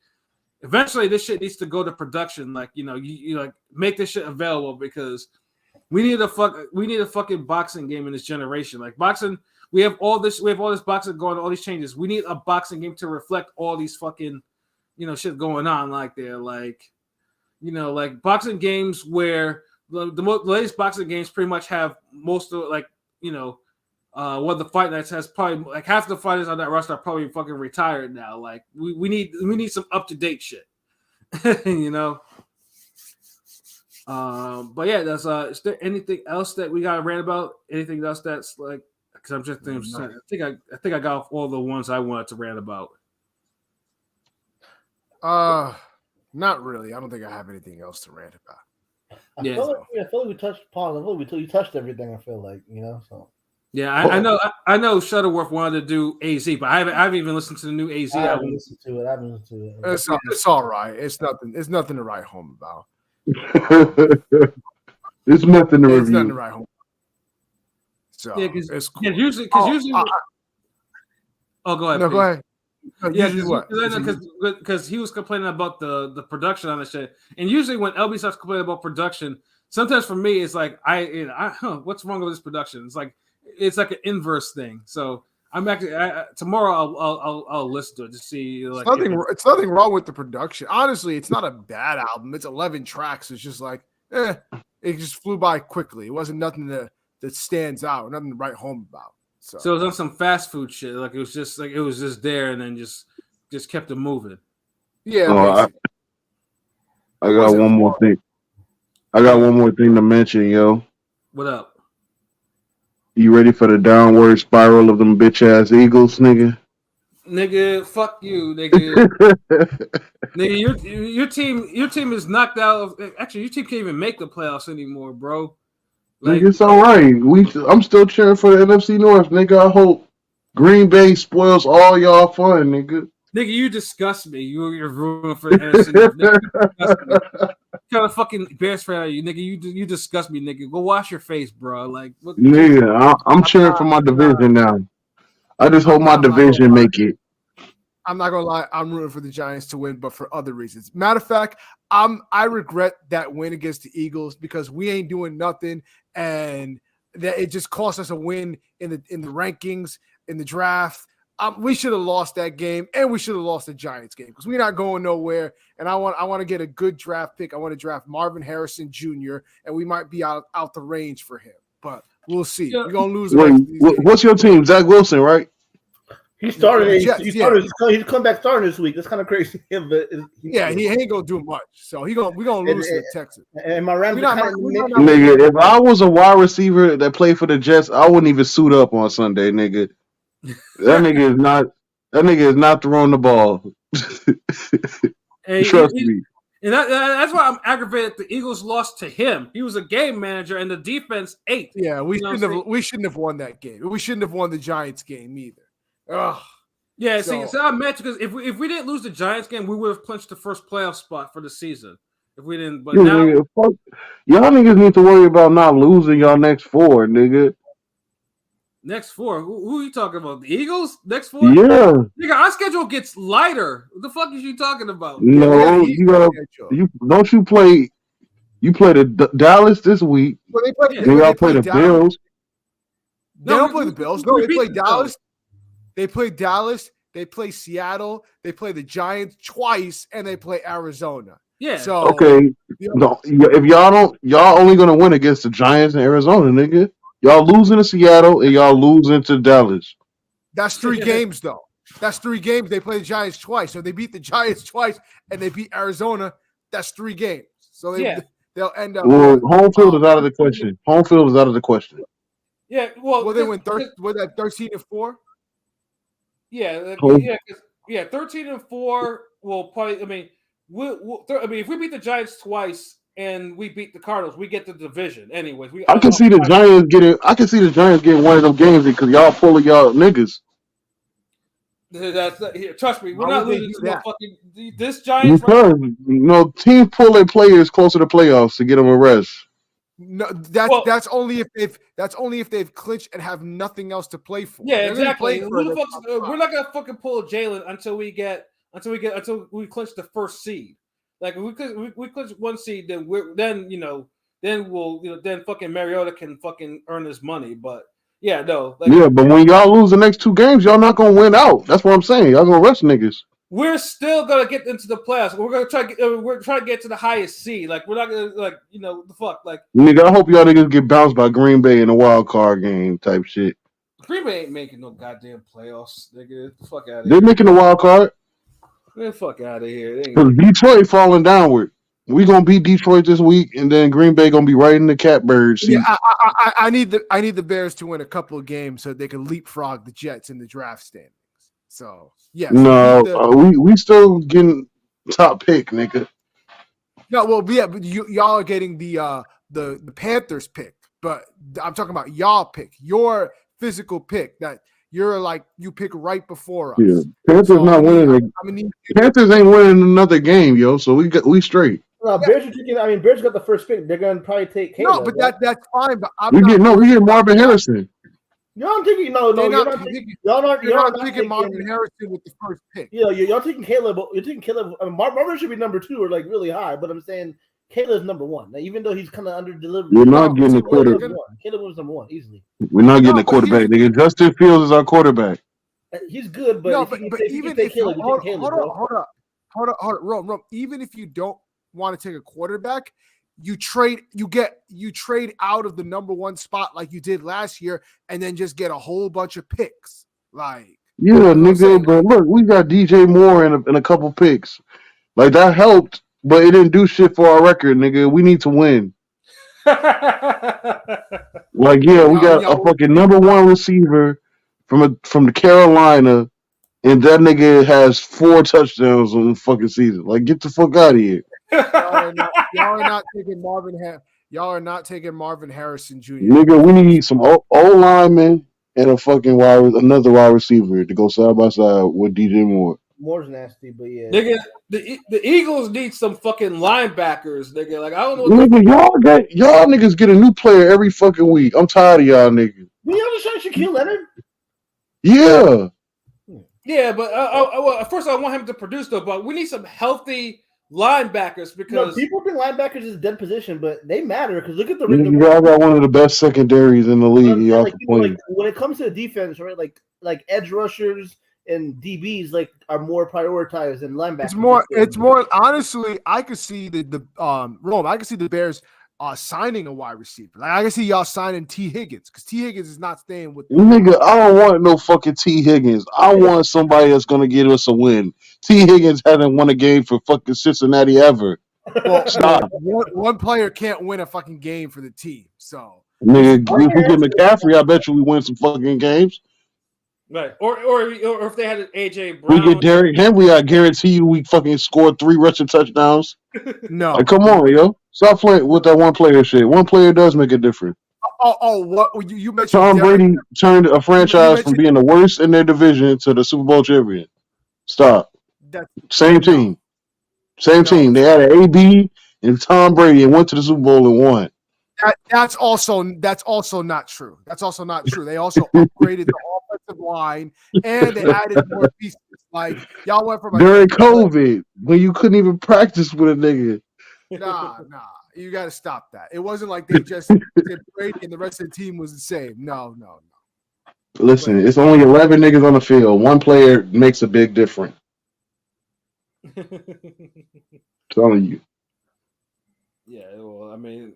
eventually, this shit needs to go to production. Like, you like make this shit available because we need a fucking boxing game in this generation. Like boxing, we have all this boxing going, all these changes. We need a boxing game to reflect all these fucking, shit going on. Like they're like, like boxing games where. The latest boxing games pretty much have most of one of the fight nights has probably like half the fighters on that roster are probably fucking retired now. Like we need some up to date shit, But yeah, that's is there anything else that we got to rant about? Anything else that's like? Because I'm just thinking, I think I got off all the ones I wanted to rant about. Not really. I don't think I have anything else to rant about. I feel like we touched upon it. You touched everything. I feel like So yeah, I know Shuttleworth wanted to do AZ, but I haven't even listened to the new AZ. I haven't listened to it. It's all right. It's nothing to write home about. There's nothing to review. It's nothing to write home. So yeah, it's cool. usually. Oh, go ahead. No, please. Go ahead. Because he was complaining about the production on the shit, and usually when LB starts complaining about production, sometimes for me it's like what's wrong with this production? It's like an inverse thing. So I'm actually tomorrow I'll listen to it to see. Like, it's nothing wrong with the production. Honestly, it's not a bad album. It's 11 tracks. It's just like it just flew by quickly. It wasn't nothing that stands out, nothing to write home about. So it was on some fast food shit. Like it was just there and then just kept it moving. Yeah. I got one more thing. I got one more thing to mention, yo. What up? You ready for the downward spiral of them bitch ass Eagles, nigga? Nigga, fuck you, nigga. Nigga, your team is knocked out of. Actually, your team can't even make the playoffs anymore, bro. Like, it's all right. I'm still cheering for the NFC North, nigga. I hope Green Bay spoils all y'all fun, nigga. Nigga, you disgust me. You're ruining for the NFC North. Nigga, you disgust me. What kind of fucking Bears fan are you, nigga? You disgust me, nigga. Go wash your face, bro. Like, what? Nigga, I'm I'm cheering not. for my I'm not. division now. I just hope my I'm not gonna division lie. make it. I'm not gonna lie. I'm rooting for the Giants to win, but for other reasons. Matter of fact, I regret that win against the Eagles because we ain't doing nothing, and that it just cost us a win in the rankings in the draft. We should have lost that game, and we should have lost the Giants game because we're not going nowhere. And I want to get a good draft pick. I want to draft Marvin Harrison Jr., and we might be out the range for him, but we'll see. Yeah. We're gonna lose the Wait, rest of these games. what's your team? Zach Wilson, right? He started. The He Jets, started. He's come back starting this week. That's kind of crazy. But Yeah, he ain't gonna do much. So we're gonna lose to Texas. And my Rams We are not- kind of we not- Nigga, if I was a wide receiver that played for the Jets, I wouldn't even suit up on Sunday, nigga. That nigga is not throwing the ball. Hey, Trust me. And that's why I'm aggravated. The Eagles lost to him. He was a game manager, and the defense ate. Yeah, we You know what I'm saying? we shouldn't have won that game. We shouldn't have won the Giants game either. Ugh. Yeah, So- see, I'm mad because if we didn't lose the Giants game, we would have clinched the first playoff spot for the season. If we didn't, but Yeah, now nigga, fuck. Y'all niggas need to worry about not losing y'all next four, nigga. next four, who are you talking about? The Eagles next four? Yeah. Nigga, our schedule gets lighter. What the fuck is you talking about? No, Yeah, you gotta. You play. You play the Dallas this week. Well, they play, Yeah. Then y'all they play the Dallas. Bills. They No, don't we- play the we- Bills. we No, they beat play the Dallas. Bills. They play Dallas. They play Seattle. They play the Giants twice, and they play Arizona. Yeah. So Okay. No, if y'all only gonna win against the Giants and Arizona, nigga. Y'all losing to Seattle and y'all losing to Dallas. that's 3 games, though. That's 3 games. They play the Giants twice. So they beat the Giants twice, and they beat Arizona. That's 3 games. So they'll end up. Well, home field is out of the question. Home field is out of the question. Yeah. Well, Well, they win 13-4. Yeah, like, Home- yeah, 13-4. Will probably. I mean, if we beat the Giants twice and we beat the Cardinals, we get the division. Anyways, I can see the Giants getting. I can see the Giants getting one of them games because y'all full of y'all niggas. Trust me, we're Why not would they losing do to no that? fucking this Giants. Because teams pull their players closer to playoffs to get them a rest. No, Well- that's only if they've clinched and have nothing else to play for. Yeah, They're gonna exactly. play for Who the the fuck's, top we're five. not gonna fucking pull Jalen until we clinch the first seed. Like if we clinch one seed, then then fucking Mariota can fucking earn his money. But yeah, no, like, Yeah, but when y'all lose the next 2 games, y'all not gonna win out. That's what I'm saying. Y'all gonna rest niggas. we're still gonna get into the playoffs. We're gonna we're trying to get to the highest seed. Like we're not gonna the fuck like Nigga, I hope y'all niggas get bounced by Green Bay in a wild card game type shit. Green Bay ain't making no goddamn playoffs, nigga. Get the fuck out of They're here. making a wild card Get the fuck out of here. They ain't because Detroit falling downward. We gonna beat Detroit this week, and then Green Bay gonna be right in the catbird seat. Yeah, I need the Bears to win a couple of games so they can leapfrog the Jets in the draft standings. So yes, No, we need the- we still getting top pick, nigga. no, well, yeah, but y'all are getting the Panthers pick, but I'm talking about y'all pick, your physical pick that you're like you pick right before us. Yeah, Panthers So not winning. I'm gonna need Panthers ain't winning another game, yo. So we straight. No, Bears are taking. I mean, Bears got the first pick. They're going to probably take Caleb. no, but right? that's fine. But I'm We not get Marvin Harrison. You're not taking. No, They're you're not not picking- taking. Y'all aren't. You're Y'all not picking Marvin Harrison with the first pick. Yeah, y'all taking Caleb. You're taking Caleb. I mean, Marvin should be number 2 or like really high, but I'm saying Caleb's number 1. Now, even though he's kind of under delivered. We're not No, getting a so quarterback. Caleb was number 1 easily. We're not getting No, a but quarterback, nigga. Justin Fields is our quarterback. He's good, but No, if you but can even take if you Caleb, you hold take Caleb, bro. on, Rome, even if you don't want to take a quarterback, you trade out of the number 1 spot like you did last year, and then just get a whole bunch of picks. Like Yeah, what I'm nigga. saying? But look, we got DJ Moore and a couple picks. Like that helped, but it didn't do shit for our record, nigga. We need to win. Like, yeah, we got a fucking number 1 receiver from the Carolina, and that nigga has 4 touchdowns on the fucking season. Like, get the fuck out of here. y'all are not taking Marvin. Y'all are not taking Marvin Harrison Jr. Nigga, we need some O linemen. and another wide receiver to go side by side with DJ Moore. Moore's nasty, but yeah. Nigga, the Eagles need some fucking linebackers, nigga. Like I don't know what Nigga, y'all niggas get a new player every fucking week. I'm tired of y'all niggas. We understand Shaquille Leonard. Yeah. Yeah, but well, first I want him to produce though. But we need some healthy linebackers because people think linebackers is a dead position, but they matter because look at the Y'all got one of the best secondaries in the league. Y'all like when it comes to defense, right? Like edge rushers and DBs are more prioritized than linebackers. It's more honestly, I could see Rome. I could see the Bears signing a wide receiver. Like I can see y'all signing T. Higgins because T. Higgins is not staying with nigga. I don't want no fucking T. Higgins. I want somebody that's gonna get us a win. T. Higgins hasn't won a game for fucking Cincinnati ever. Well, stop. One player can't win a fucking game for the team. So nigga, if we get McCaffrey, I bet you we win some fucking games. Right, or if they had an AJ Brown, we get Derrick Henry, I guarantee you we fucking scored 3 rushing touchdowns. No, like, come on, yo, stop playing with that one player shit. One player does make a difference. What you mentioned? Tom Brady turned a franchise from being the worst in their division to the Super Bowl champion. Stop. Same team. They had an AB and Tom Brady and went to the Super Bowl and won. That's also not true. That's also not true. They also upgraded the offensive line and they added more pieces. Like y'all went from during COVID when you couldn't even practice with a nigga. Nah, you got to stop that. It wasn't like they just did Brady and the rest of the team was the same. No. Listen, it's only 11 niggas on the field. One player makes a big difference. Telling you. Yeah, well, I mean,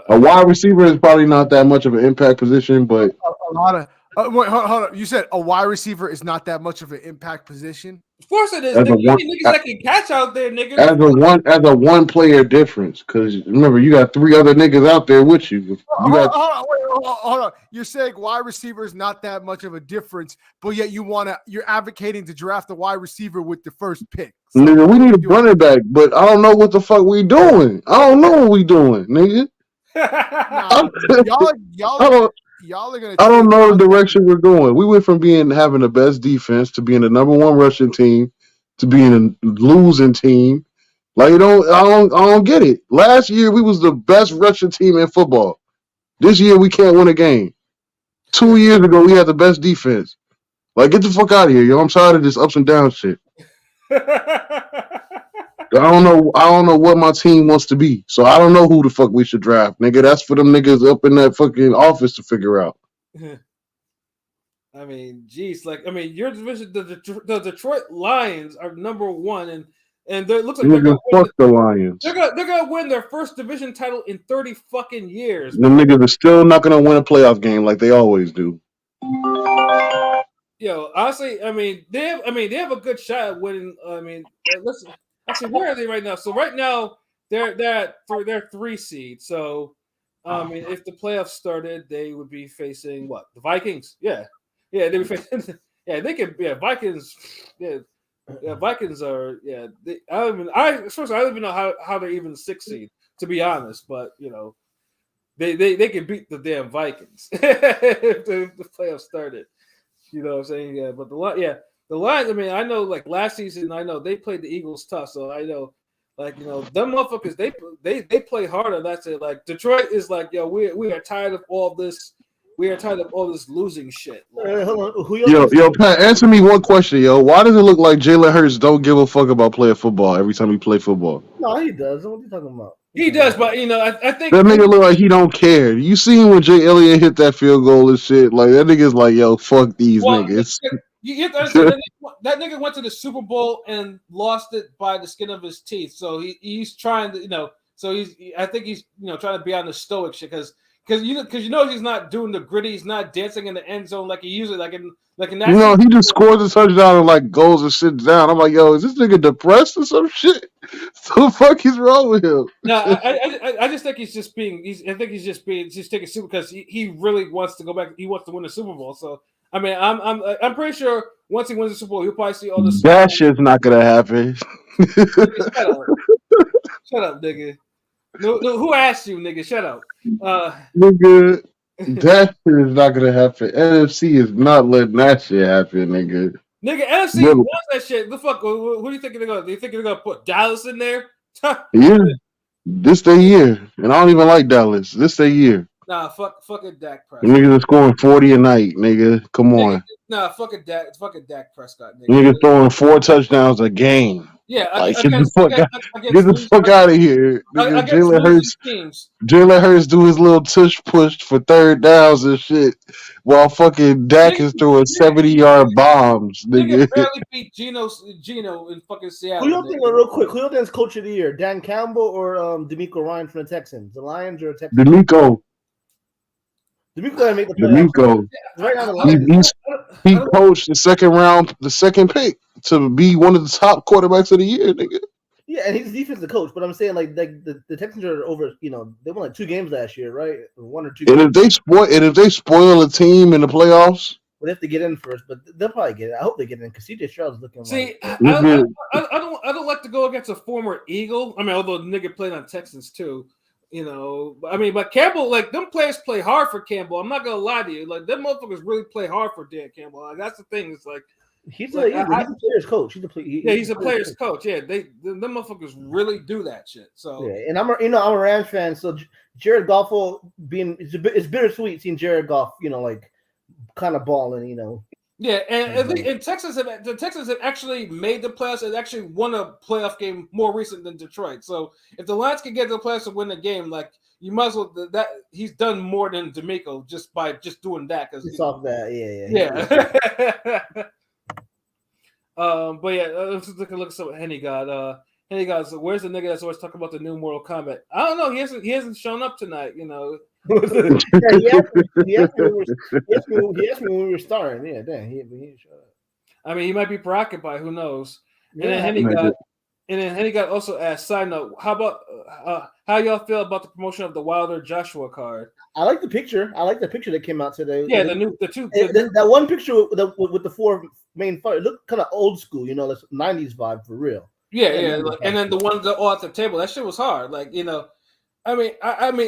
a wide receiver is probably not that much of an impact position, but a lot of. Wait, hold on. You said a wide receiver is not that much of an impact position. Of course it is. Niggas that can catch out there, niggas. As a one player difference, because remember you got 3 other niggas out there with you. Hold on. You're saying wide receiver is not that much of a difference, but yet you're advocating to draft a wide receiver with the first pick. So nigga, we need a running back, but I don't know what the fuck we doing. I don't know what we doing, nigga. Y'all are gonna. I don't know the direction we're going. We went from having the best defense to being the number 1 rushing team to being a losing team. Like I don't get it. Last year we was the best rushing team in football. This year we can't win a game. 2 years ago we had the best defense. Like get the fuck out of here, yo. I'm tired of this ups and downs shit. I don't know what my team wants to be. So I don't know who the fuck we should draft, nigga. That's for them niggas up in that fucking office to figure out. I mean, geez, your division, the Detroit Lions are number 1, and it looks like they're gonna fuck the Lions. They're gonna win their first division title in 30 fucking years. Them niggas are still not gonna win a playoff game like they always do. Yo, honestly, they have a good shot at winning. Listen. Actually, where are they right now? So right now they're 3 seed. So if the playoffs started, they would be facing what? The Vikings. Yeah, they'd be facing. Yeah, they could. Yeah, Vikings. Yeah, Vikings are. Yeah, I don't even know how they're even 6 seed, to be honest. But they can beat the damn Vikings if the playoffs started. You know what I'm saying? Yeah, but the Lions, I know last season, I know they played the Eagles tough. So I know, them motherfuckers, they play harder. That's it. Detroit is we are tired of all this. We are tired of all this losing shit. Hold on. Yo, Pat, answer me one question, yo. Why does it look like Jalen Hurts don't give a fuck about playing football every time he play football? No, he does. What are you talking about? He does, but I think that nigga look like he don't care. You seen when Jay Elliott hit that field goal and shit? Like that nigga's like, yo, fuck these niggas. You have to understand that nigga went to the Super Bowl and lost it by the skin of his teeth. So he's trying to, I think he's trying to be on the stoic shit because he's not doing the gritty, he's not dancing in the end zone like he usually in that. He just scores a touchdown and goes and sits down. I'm like, yo, is this nigga depressed or some shit? So the fuck is wrong with him? No, I just think he's just taking super because he really wants to go back. He wants to win the Super Bowl. So I'm pretty sure once he wins the Super Bowl, he'll probably see all this. That shit's not gonna happen. Shut up, nigga. No, who asked you, nigga? Shut up. Nigga. That shit is not gonna happen. NFC is not letting that shit happen, nigga. Nigga, NFC But, wants that shit. The fuck? Who do you think they're gonna? Do you think they're gonna put Dallas in there? yeah, this their year, and I don't even like Dallas. This their year. Nah, fucking Dak Prescott. Niggas are scoring 40 a night, nigga. Come Nigga, on. nah, fucking Dak Prescott, nigga. Niggas throwing 4 touchdowns a game. Yeah, Like against get the fuck out of here, nigga. against losing teams. Jalen Hurts do his little tush push for third downs and shit, while fucking Dak is throwing 70-yard bombs, Nigga nigga. barely beat Gino in fucking Seattle. Who you think, real quick? Who you think is coach of the year? Dan Campbell or D'Amico Ryan from the Texans? The Lions or Texans? D'Amico. D'Amico gotta make the playoffs. D'Amico. Right now, the Lions. He coached the second pick to be one of the top quarterbacks of the year, nigga. Yeah, and he's defensive coach, but I'm saying like the Texans are over. You know, they won like 2 games last year, right? Or 1 or 2. And games. if they spoil a team in the playoffs, Well, they have to get in first, but they'll probably get it. I hope they get in because CJ Stroud's looking. See, like, I don't like to go against a former Eagle. I mean, although the nigga played on Texans too, you know. I mean, but Campbell, like them players play hard for Campbell. I'm not gonna lie to you, like them motherfuckers really play hard for Dan Campbell. Like that's the thing. It's like he's a player's coach. He's a player's coach. Yeah, them motherfuckers really do that shit. So yeah, and I'm a Rams fan. So Jared Goff will it's bittersweet seeing Jared Goff, you know, like kind of balling, you know. Yeah, and the Texans have actually made the playoffs and actually won a playoff game more recent than Detroit. So if the Lions can get to the playoffs and win the game, like you might as well that he's done more than D'Amico just by just doing that because it's off that, yeah. But yeah, let's take a look at some Henny God. Henny God, so where's the nigga that's always talking about the new Mortal Kombat? I don't know. He hasn't shown up tonight. You know. He asked me when we were starting. Yeah, damn, he didn't show up. I mean, he might be preoccupied. Who knows? Yeah, And then Henny got also asked. Side note: how about how y'all feel about the promotion of the Wilder Joshua card? I like the picture. I like the picture that came out today. Yeah, that one picture with the 4 main fighters looked kind of old school. You know, that's 90s vibe for real. Yeah. Like, and then the one all at the table. That shit was hard. Like you know. I mean,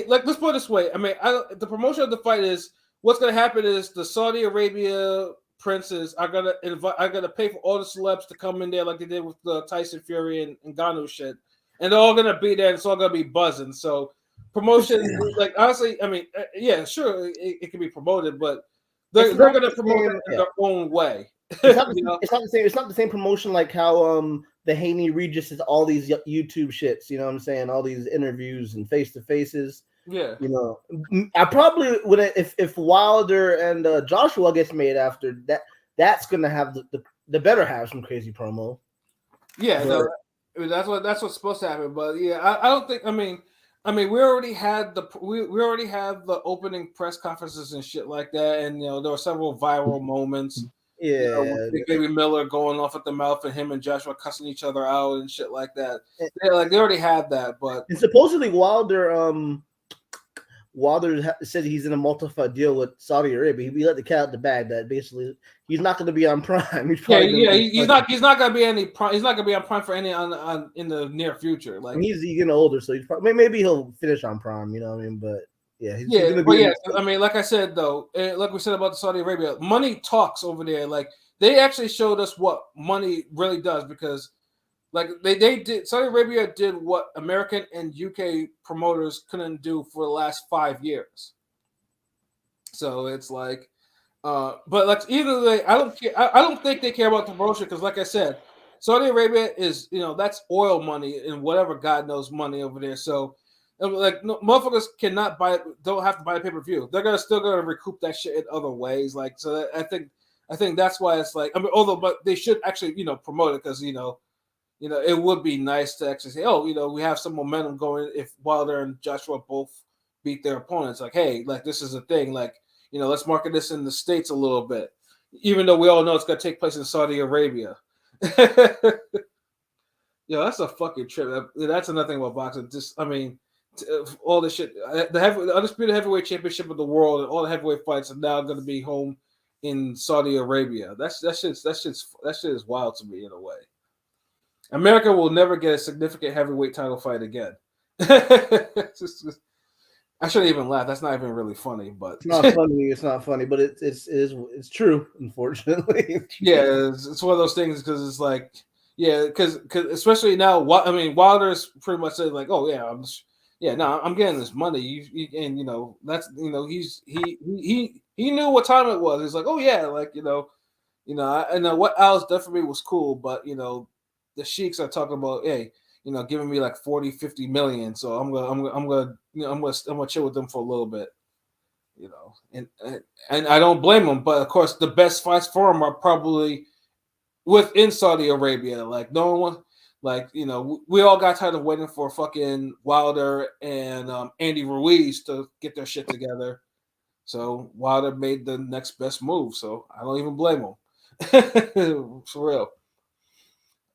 like let's put it this way. I mean, the promotion of the fight is what's going to happen is the Saudi Arabia princes are going to pay for all the celebs to come in there like they did with the Tyson Fury and Ngannou shit, and they're all going to be there. And it's all going to be buzzing. So promotion, like honestly, I mean, yeah, sure, it can be promoted, but they're going to promote it in their own way. It's not the same. It's not the same promotion like how the Haney Regis is all these YouTube shits. You know what I'm saying? All these interviews and face to faces. Yeah. You know, I probably would if Wilder and Joshua gets made after that. That's gonna have the better have some crazy promo. Yeah, no, I mean, that's what's supposed to happen. But yeah, I don't think. I mean, we already had we already have the opening press conferences and shit like that, and you know there were several viral moments. Yeah, you know, Big Baby Miller going off at the mouth and him and Joshua cussing each other out and shit like that. They already had that, but and supposedly Wilder said he's in a multi-fight deal with Saudi Arabia. He let the cat out the bag that basically he's not going to be on Prime. He's not going to be any. He's not going to be on Prime for any on in the near future. Like he's getting older, so he's probably, maybe he'll finish on Prime. You know what I mean? But yeah, I mean, like I said though, like we said about the Saudi Arabia, money talks over there. Like they actually showed us what money really does because, like they did. Saudi Arabia did what American and UK promoters couldn't do for the last 5 years. So it's like, but like either way, I don't care. I don't think they care about the promotion because, like I said, Saudi Arabia is that's oil money and whatever God knows money over there. So. Like no, motherfuckers don't have to buy a pay-per-view. They're still gonna recoup that shit in other ways. Like so, I think that's why it's like but they should actually promote it because it would be nice to actually say we have some momentum going if Wilder and Joshua both beat their opponents. Like hey, like this is a thing. Like let's market this in the States a little bit, even though we all know it's gonna take place in Saudi Arabia. That's a fucking trip. That's another thing about boxing. All the shit, the undisputed heavyweight championship of the world, and all the heavyweight fights are now going to be home in Saudi Arabia. That shit is wild to me in a way. America will never get a significant heavyweight title fight again. I shouldn't even laugh. That's not even really funny, but It's not funny. It's not funny, but it's true. Unfortunately, yeah, it's one of those things because it's like, yeah, because especially now, I mean, Wilder's pretty much said like, oh yeah, no, I'm getting this money. And that's he knew what time it was. He's like, oh yeah, like and what Alice did for me was cool, but the sheiks are talking about, hey, giving me like 40, 50 million, so I'm gonna chill with them for a little bit. And I don't blame them, but of course the best fights for them are probably within Saudi Arabia. Like no one, like we all got tired of waiting for fucking Wilder and Andy Ruiz to get their shit together. So Wilder made the next best move. So I don't even blame him. For real.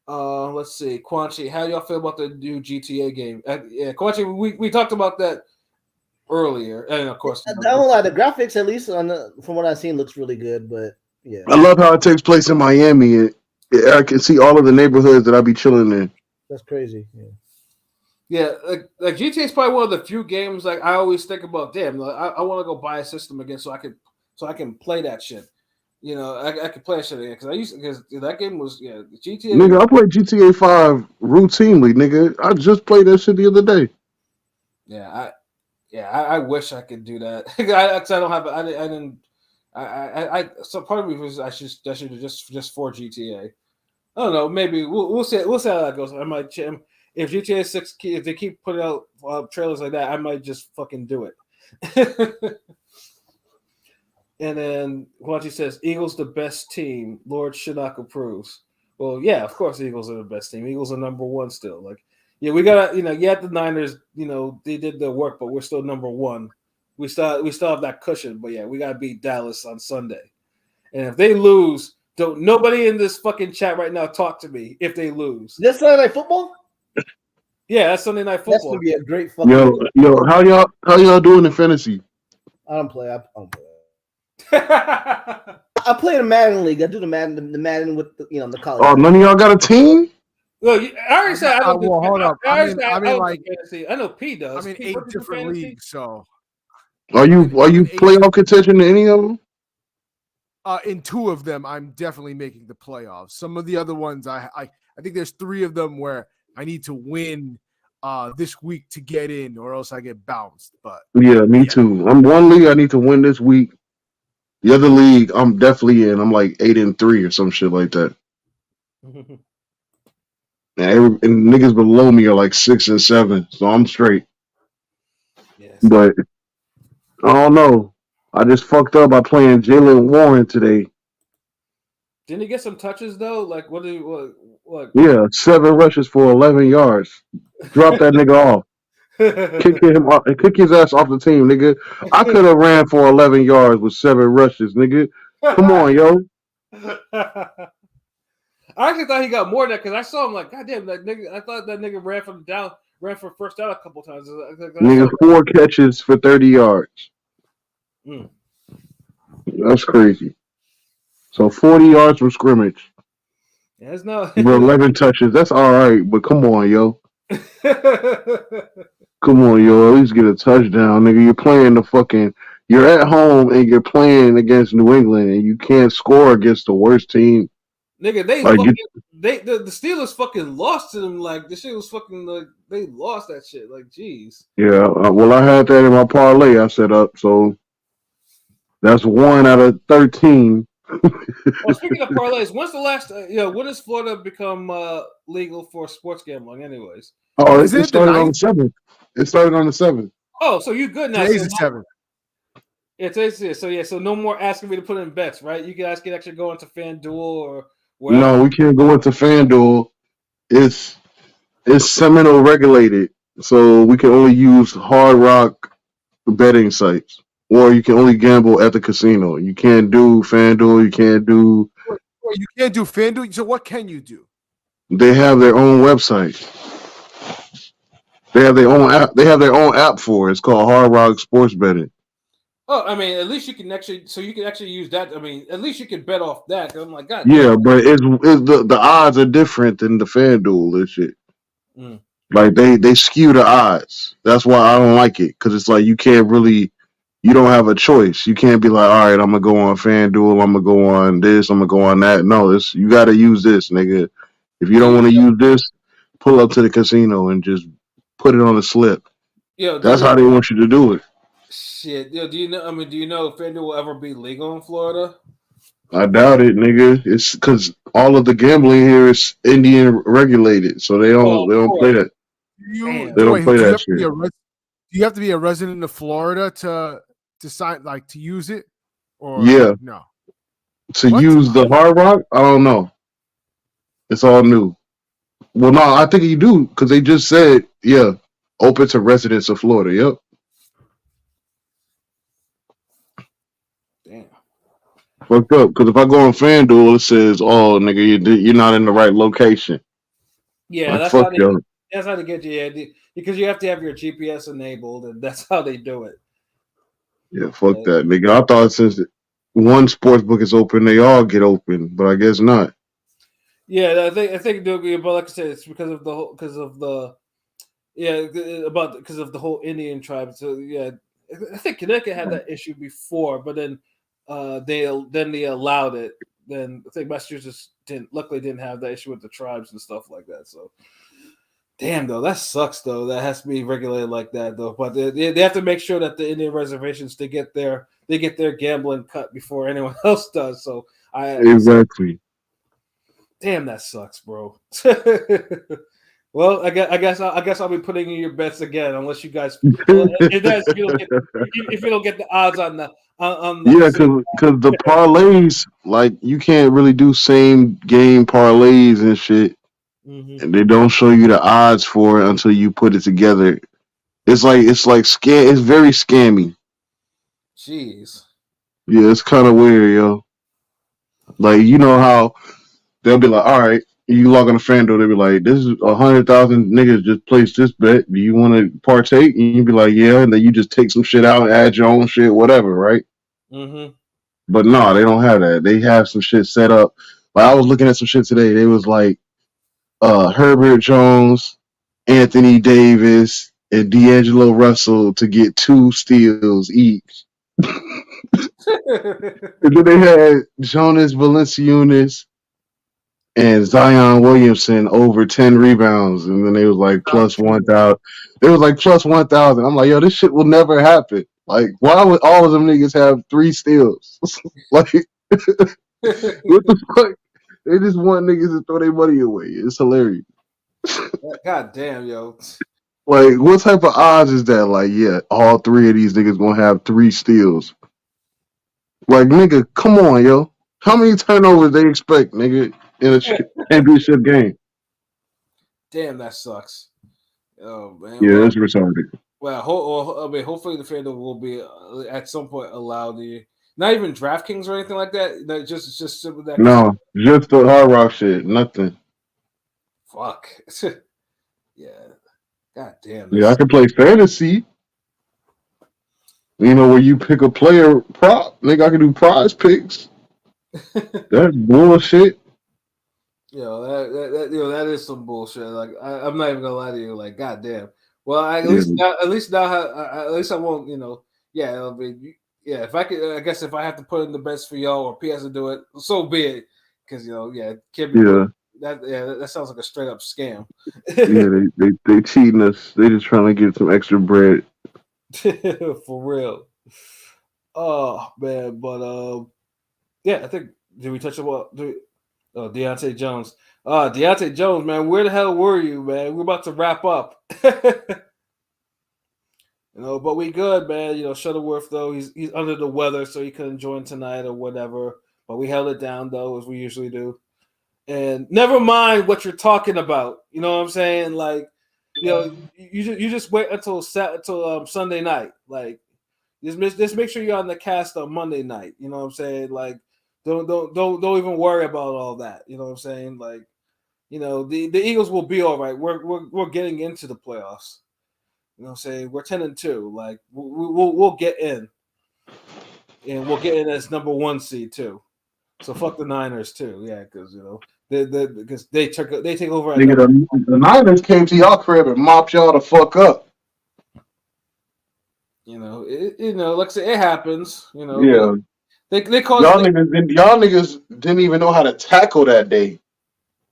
Let's see, Quanchi, how y'all feel about the new GTA game? Yeah, Quanchi, we talked about that earlier, and of course, I don't lie. The graphics, at least from what I've seen, looks really good. But yeah, I love how it takes place in Miami. I can see all of the neighborhoods that I be chilling in. that's crazy. Yeah, like GTA is probably one of the few games like I always think about. Damn, like, I want to go buy a system again so I can play that shit. I could play that shit again because that game was GTA. Nigga, I played GTA 5 routinely, nigga. I just played that shit the other day. Yeah, I wish I could do that. I don't have. I didn't. So part of me was that should have just for GTA. I don't know. Maybe we'll see. We'll see how that goes. I might if GTA 6 if they keep putting out trailers like that, I might just fucking do it. And then Guanchi says, "Eagles the best team." Lord Shinnok approves. Well, yeah, of course, Eagles are the best team. Eagles are number one still. Like, yeah, we gotta, the Niners, they did their work, but we're still number one. We still have that cushion, but yeah, we gotta beat Dallas on Sunday. And if they lose, don't nobody in this fucking chat right now talk to me if they lose. This Sunday Night Football? Yeah, that's Sunday Night Football. That's gonna be a great fucking. Yo, how y'all doing in fantasy? I don't play. I don't play. I play in the Madden league. I do the Madden with the college. Oh, none of y'all got a team? Well, I already said I don't do hold up. I mean, like, fantasy. I know P does. I'm in P, 8 different leagues, so. Are you playoff contention in any of them? In 2 of them, I'm definitely making the playoffs. Some of the other ones, I think there's 3 of them where I need to win this week to get in, or else I get bounced. But yeah, me too. I'm one league I need to win this week. The other league I'm definitely in. I'm like 8-3 or some shit like that. And niggas below me are like 6-7, so I'm straight. Yes. But I don't know. I just fucked up by playing Jalen Warren today. Didn't he get some touches though? Like what? Yeah, 7 rushes for 11 yards. Drop that nigga off. Kick his ass off the team, nigga. I could have ran for 11 yards with 7 rushes, nigga. Come on, yo. I actually thought he got more than that because I saw him like, God damn, that nigga. I thought that nigga ran for first down a couple times. Nigga, 4 catches for 30 yards. That's crazy. So 40 yards from scrimmage. Yeah, it's no 11 touches. That's all right, but come on, yo. Come on, yo. At least get a touchdown, nigga. You're at home and you're playing against New England and you can't score against the worst team. Nigga, the Steelers fucking lost to them. Like the shit was fucking like they lost that shit. Like, jeez. Yeah, well, I had that in my parlay I set up, so that's 1 out of 13. Well, speaking of parlays, when's the last? When does Florida become legal for sports gambling? Anyways. Oh, it started on the 7th. It started on the 7th. Oh, so you good now? Today's the 7th. Yeah, today's it. So no more asking me to put in bets, right? You guys can actually go into FanDuel or wherever. No, we can't go into FanDuel. It's Seminole regulated, so we can only use Hard Rock betting sites, or you can only gamble at the casino. You can't do FanDuel. You can't do. You can't do FanDuel. So what can you do? They have their own website. They have their own app. They have their own app for it. It's called Hard Rock Sports Betting. Oh, I mean, at least you can actually use that. I mean, at least you can bet off that. I'm like, God. Yeah, but it's the odds are different than the FanDuel and shit. Like they skew the odds. That's why I don't like it because it's like you can't really. You don't have a choice. You can't be like, all right, I'm gonna go on FanDuel. I'm gonna go on this. I'm gonna go on that. No, it's you got to use this, nigga. If you don't Yeah, want to use this, pull up to the casino and just put it on the slip. yo, That's how they want you to do it. shit. Yo, do you know? I mean, do you know if FanDuel will ever be legal in Florida? I doubt it, nigga. It's because all of the gambling here is Indian regulated, so they Well, don't of they don't play course. that. Damn. They don't Joey, play do you that have to be shit. do you have to be a resident of Florida to sign like to use it or Yeah, no? to What? use the Hard Rock, I don't know. It's all new. Well, no, I think you do because they just said, yeah, open to residents of Florida. Yep. Damn. Fucked up. Because if I go on FanDuel, it says, "Oh, nigga, you're not in the right location." Yeah, Like, that's fuck how they. y'all. That's how they get you. Yeah, because you have to have your GPS enabled, and that's how they do it. Yeah, fuck that, nigga. I thought since one sports book is open, they all get open, but I guess not. Yeah, I think they'll be. But like I said, it's because of the whole because of the yeah about because of the whole Indian tribe. So yeah, I think Connecticut had that issue before, but then they allowed it. Then I think Massachusetts didn't have that issue with the tribes and stuff like that. So damn though, that sucks though. That has to be regulated like that though. But they have to make sure that the Indian reservations they get their gambling cut before anyone else does. So Exactly. damn, that sucks, bro. Well, I guess I'll be putting in your bets again, unless you guys, if you don't get the odds on the Yeah, because the parlays, like, you can't really do same game parlays and shit, Mhm. and they don't show you the odds for it until you put it together. It's like scam. It's very scammy. Jeez. Yeah, it's kind of weird, yo. Like, you know how they'll be like, all right, you log on to FanDuel, they'll be like, this is 100,000 niggas just placed this bet. Do you want to partake? And you be like, yeah, and then you just take some shit out, add your own shit, whatever, right? Mm-hmm. But no, they don't have that. They have some shit set up. Like I was looking at some shit today. They was like Herbert Jones, Anthony Davis, and D'Angelo Russell to get 2 steals each. And then they had Jonas Valanciunas and Zion Williamson over 10 rebounds, and then they was like plus 1,000. It was like plus 1,000. I'm like, yo, this shit will never happen. Like, why would all of them niggas have 3 steals? Like, what the fuck? They just want niggas to throw their money away. It's hilarious. God damn, yo. Like, what type of odds is that? Like, yeah, all 3 of these niggas gonna have 3 steals. Like, nigga, come on, yo. How many turnovers they expect, nigga, in a championship game? Damn, that sucks. Oh man. Yeah, Well, that's retarded. I mean, hopefully the FanDuel will be at some point allowed the not even DraftKings or anything like that. That just simply that casino. No, just the Hard Rock shit. Nothing. Fuck. Yeah. God damn. Yeah, I can play fantasy. You know, where you pick a player prop. Nigga, I can do prize picks. That's bullshit. That is some bullshit. Like I'm not even gonna lie to you. Like, goddamn. Well, Yeah, at least now, at least I won't. Yeah, it'll be. Yeah, if I could, I guess if I have to put in the bets for y'all or PS to do it, so be it. Because yeah, can't be yeah, that. Yeah, that sounds like a straight up scam. yeah. They cheating us. They just trying to get some extra bread. For real. Oh man, but yeah, I think did we touch about Deontay Jones? Deontay Jones, man, where the hell were you, man? We're about to wrap up. But we good, man. Shuttleworth though, he's under the weather, so he couldn't join tonight or whatever. But we held it down though, as we usually do. And never mind what you're talking about. You know what I'm saying? Like, you just wait until Sunday night. Like, just make sure you're on the cast on Monday night. You know what I'm saying? Like, don't even worry about all that. You know what I'm saying? Like, the Eagles will be all right. We're getting into the playoffs. You know what I'm saying? We're 10-2. Like, we'll get in. And we'll get in as number 1 seed too. So fuck the Niners too. Yeah, because because they take over at Nigga, the Niners came to y'all crib and mopped y'all the fuck up. Like I say, it happens. Yeah. They cause Y'all niggas didn't even know how to tackle that day.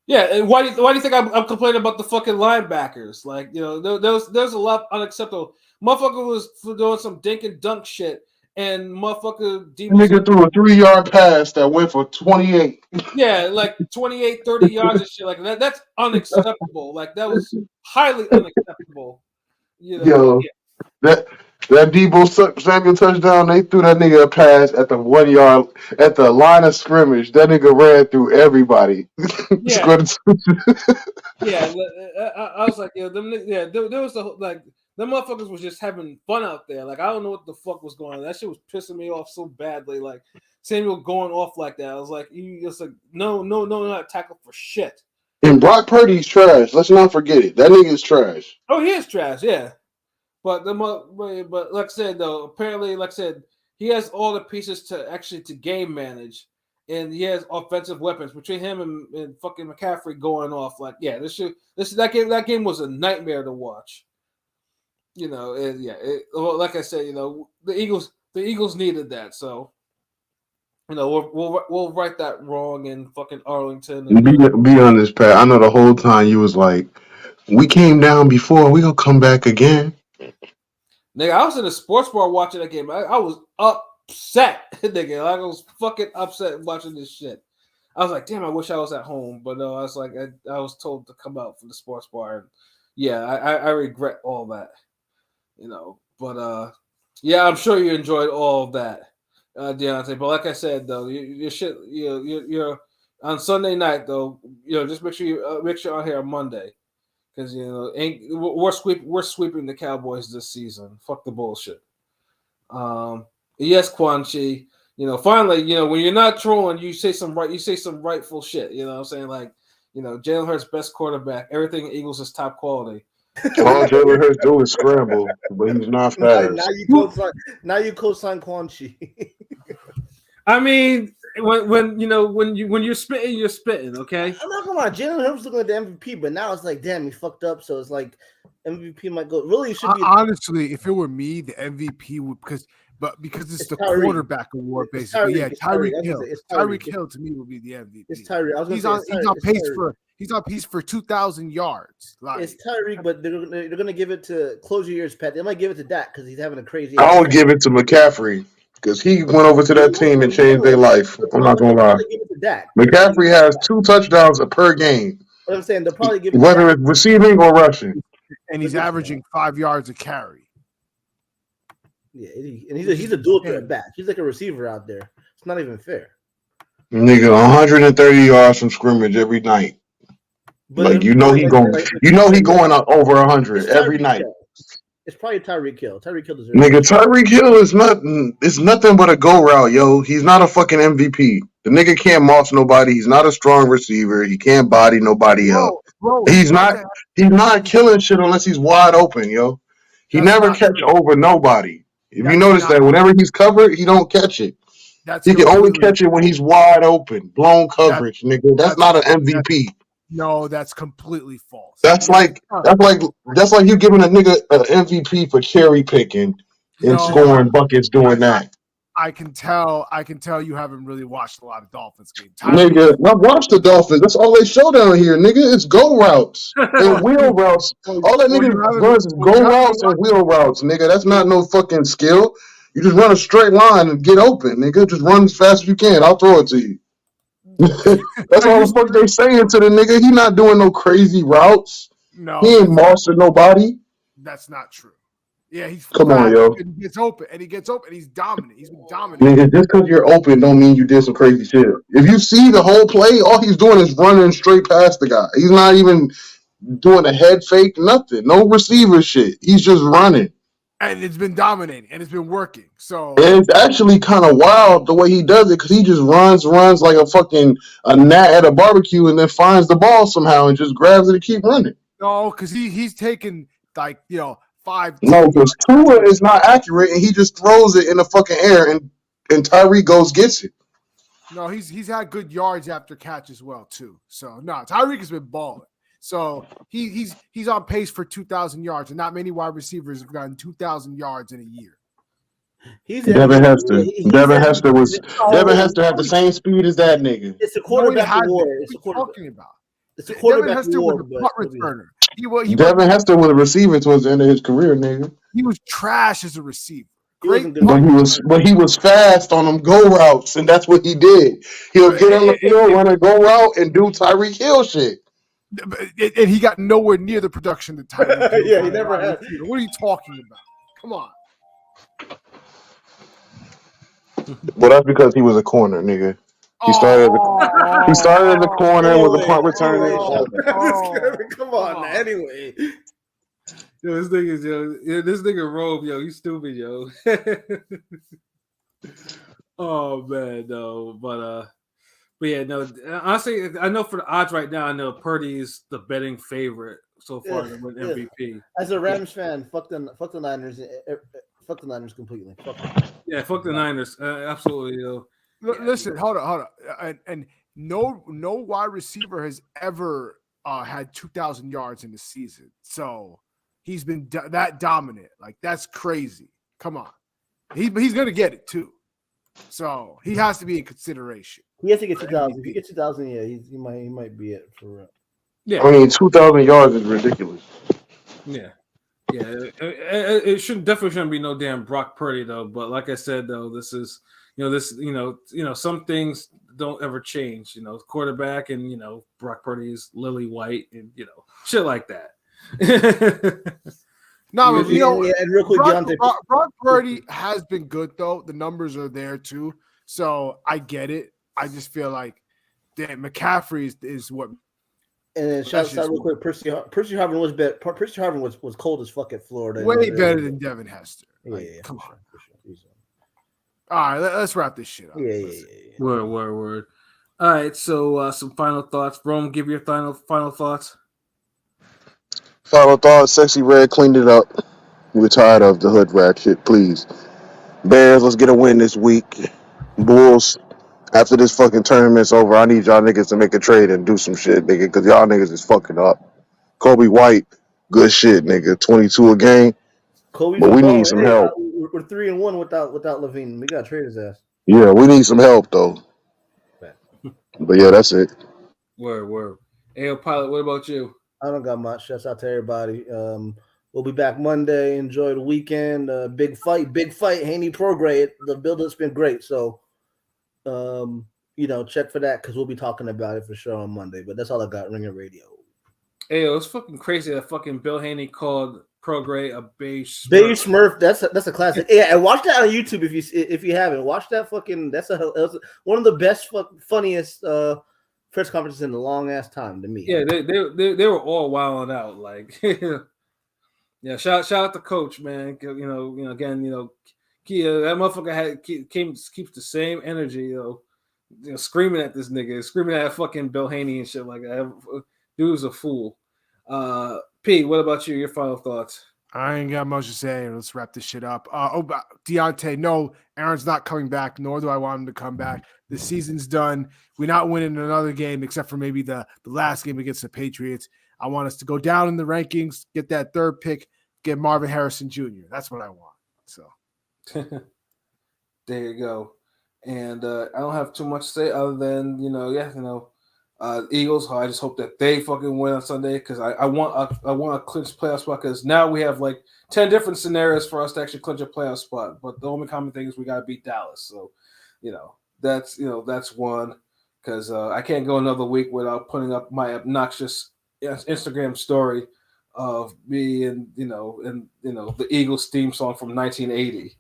Yeah, and why do you think I'm complaining about the fucking linebackers? Like, there's a lot unacceptable. Motherfucker was doing some dink and dunk shit, and motherfucker Nigga threw a 3-yard pass that went for 28. Yeah, like 28, 30 yards and shit like that. That's unacceptable. Like, that was highly unacceptable. Yo, that Debo Samuel touchdown, they threw that nigga a pass at the 1 yard at the line of scrimmage. That nigga ran through everybody. Yeah. Yeah, I was like, there was the motherfuckers was just having fun out there. Like, I don't know what the fuck was going on. That shit was pissing me off so badly. Like, Samuel going off like that. I was like, no, not tackle for shit. And Brock Purdy's trash. Let's not forget it. That nigga is trash. Oh, he is trash, yeah. But like I said though, apparently, like I said, he has all the pieces to game manage, and he has offensive weapons between him and fucking McCaffrey going off. Like, yeah, that game was a nightmare to watch. Like I said, the Eagles needed that, so we'll right that wrong in fucking Arlington. And be honest, Pat. I know the whole time you was like, we came down before, we gonna come back again. Nigga, I was in a sports bar watching that game. I was upset, nigga. I was fucking upset watching this shit. I was like, damn, I wish I was at home. But no, I was like, I was told to come out from the sports bar. And yeah, I regret all that. But yeah, I'm sure you enjoyed all of that, Deontay. But like I said, though, your shit, you're on Sunday night, though. Just make sure you're on here on Monday. Because we're sweeping the Cowboys this season. Fuck the bullshit. Yes, Quan Chi. Finally, when you're not trolling, you say some rightful shit. You know what I'm saying? Like, Jalen Hurts best quarterback. Everything Eagles is top quality. All Jalen Hurts do is scramble, but he's not fast. Now you co-sign Quan Chi. I mean, when you're spitting, you're spitting. Okay. I'm not gonna lie, Jalen Hurts looking at the MVP, but now it's like, damn, he fucked up. So it's like MVP might go. Really, it should be. Honestly, if it were me, the MVP would because it's the Tyreek. Quarterback award, basically. Tyreek Hill. Tyreek Hill to me would be the MVP. It's Tyreek. He's on pace for 2,000 yards. It's Tyreek, but they're gonna give it to close your ears, Pat. They might give it to Dak because he's having a crazy. I would give it to McCaffrey. Because he went over to that team and changed their life. I'm not gonna lie. McCaffrey has 2 touchdowns per game. What I'm saying, they'll probably give it whether it's receiving or rushing. And he's averaging 5 yards a carry. Yeah, and he's a dual threat back. He's like a receiver out there. It's not even fair. Nigga, 130 yards from scrimmage every night. But he going over 100 every night. It's probably Tyreek Hill. Tyreek Hill deserves. Nigga, Tyreek Hill is nothing. It's nothing but a go route, yo. He's not a fucking MVP. The nigga can't moss nobody. He's not a strong receiver. He can't body nobody else. He's not killing shit unless he's wide open, yo. He never catch over nobody. If you notice that, whenever he's covered, he don't catch it. He can only catch it when he's wide open, blown coverage, nigga. That's not an MVP. No, that's completely false. That's like you giving a nigga an MVP for cherry picking and scoring buckets doing that. I can tell you haven't really watched a lot of Dolphins games. Nigga, watch the Dolphins. That's all they show down here, nigga. It's go routes and wheel routes. All that nigga runs is go routes and wheel routes, nigga. That's not no fucking skill. You just run a straight line and get open, nigga. Just run as fast as you can. I'll throw it to you. That's all the fuck they saying to the nigga. He not doing no crazy routes. No, he ain't mossing nobody. That's not true. Yeah, he's come on, yo. And he gets open. He's dominant. He's been dominant. Nigga, just because you're open don't mean you did some crazy shit. If you see the whole play, all he's doing is running straight past the guy. He's not even doing a head fake, nothing. No receiver shit. He's just running. And it's been dominating, and it's been working. So and it's actually kind of wild the way he does it, because he just runs like a gnat at a barbecue, and then finds the ball somehow and just grabs it and keep running. No, because he's taken 5. No, because Tua is not accurate, and he just throws it in the fucking air, and Tyree gets it. No, he's had good yards after catch as well too. So no, Tyreek has been balling. So he's on pace for 2,000 yards, and not many wide receivers have gotten 2,000 yards in a year. He's Devin MVP. Hester. He's Devin MVP. Hester was Oh, Devin Hester had the same speed as that nigga. It's a No, he quarterback hasn't. award. What It's are a you quarterback. talking about? It's a Devin quarterback Hester was award, a but punt returner. Devin Hester was a receiver towards the end of his career, nigga. He was trash as a receiver. He Great wasn't good. punt But he was fast on them go routes, and that's what he did. He'll get on the field, run a go route, and do Tyreek Hill shit. and he got nowhere near the production that Tyreek Hill Yeah, got he as a never wide had. receiver. What are you talking about? Come on. Well, that's because he was a corner, nigga. He started as a corner, was a punt returner. All that. Come on, now. Anyway. Yo, this nigga Robe, yo, he's stupid, yo. Oh man, no, but yeah, no. Honestly, I know for the odds right now, I know Purdy's the betting favorite so far to win MVP. As a Rams fan, fuck the Niners. Fuck the Niners completely. Fuck them. Yeah, fuck the Niners. Absolutely, yo. Listen, hold on. And no wide receiver has ever had 2,000 yards in the season. So he's been that dominant. Like, that's crazy. Come on. He's going to get it too. So he has to be in consideration. He has to get 2,000. If he gets 2,000, yeah, he might be it for real. Yeah, I mean, 2,000 yards is ridiculous. Yeah. It definitely shouldn't be no damn Brock Purdy though. But like I said though, this is some things don't ever change. Quarterback and Brock Purdy is Lily White and shit like that. No, and real quick, Brock Purdy has been good though. The numbers are there too, so I get it. I just feel like, damn, McCaffrey is what. And then shout out real quick, Percy Harvin was better. Percy Harvin was cold as fuck at Florida. Way better than Devin Hester. Yeah, come on. Sure. All right, let's wrap this shit up. Yeah. Word. All right, so some final thoughts. Rome, give your final thoughts. Final thought: Sexy Red cleaned it up. We're tired of the hood rat shit. Please, Bears, let's get a win this week. Bulls, after this fucking tournament's over, I need y'all niggas to make a trade and do some shit, nigga, because y'all niggas is fucking up. Kobe White, good shit, nigga. 22 a game. Kobe's but we need some help. We're 3-1 without Levine. We gotta trade his ass. Yeah, we need some help though. But yeah, that's it. Word. Hey, Pilot, what about you? I don't got much. Shouts out to everybody. We'll be back Monday. Enjoy the weekend. Big fight. Haney Prograde. The build-up's been great. So, check for that because we'll be talking about it for sure on Monday. But that's all I got. Ringer Radio. Hey, it's fucking crazy that fucking Bill Haney called Prograde a beige Smurf. Beige Smurf. That's a classic. Yeah, and watch that on YouTube if you haven't. Watch that fucking. That's one of the best funniest press conferences in a long ass time to me. Yeah, they were all wilding out. Like, yeah, shout out to Coach, man. Again, that motherfucker keeps the same energy, screaming at this nigga, screaming at fucking Bill Haney and shit like that. Dude's a fool. P, what about you? Your final thoughts? I ain't got much to say. Let's wrap this shit up. Deontay, no, Aaron's not coming back, nor do I want him to come back. The season's done. We're not winning another game except for maybe the last game against the Patriots. I want us to go down in the rankings, get that third pick, get Marvin Harrison Jr. That's what I want. So there you go. And I don't have too much to say other than, Eagles. I just hope that they fucking win on Sunday because I want a clinch playoff spot because now we have like 10 different scenarios for us to actually clinch a playoff spot. But the only common thing is we got to beat Dallas. So, that's one because I can't go another week without putting up my obnoxious Instagram story of me and the Eagles theme song from 1980.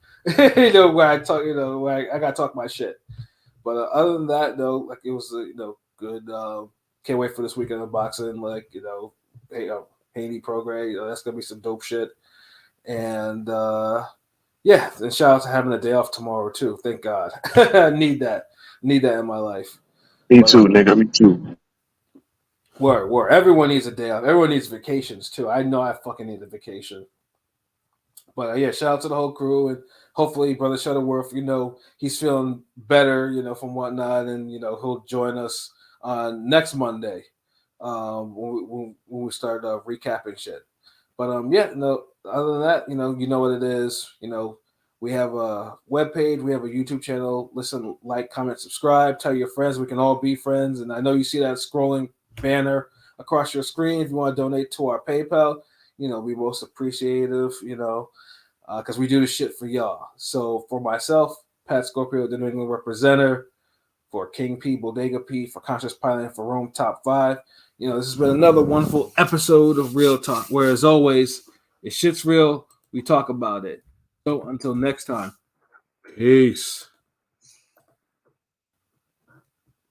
Where I talk, where I got to talk my shit. But other than that, though, like it was good. Can't wait for this weekend of boxing. Like Haney Prograde. That's gonna be some dope shit. And and shout out to having a day off tomorrow too. Thank God. I need that in my life. Me too, nigga. Me too. Word. Everyone needs a day off. Everyone needs vacations too. I know I fucking need a vacation. But shout out to the whole crew and hopefully Brother Shuttleworth, he's feeling better, from whatnot, and he'll join us next Monday when we start recapping shit. But yeah, no. Other than that, you know what it is. We have a webpage, we have a YouTube channel. Listen, like, comment, subscribe. Tell your friends. We can all be friends. And I know you see that scrolling banner across your screen. If you want to donate to our PayPal, we most appreciative. Because we do this shit for y'all. So for myself, Pat Scorpio, the New England representative, for King P, Bodega P, for Conscious Pilot, for Rome Top 5. This has been another wonderful episode of Real Talk, where, as always, if shit's real, we talk about it. So until next time, peace.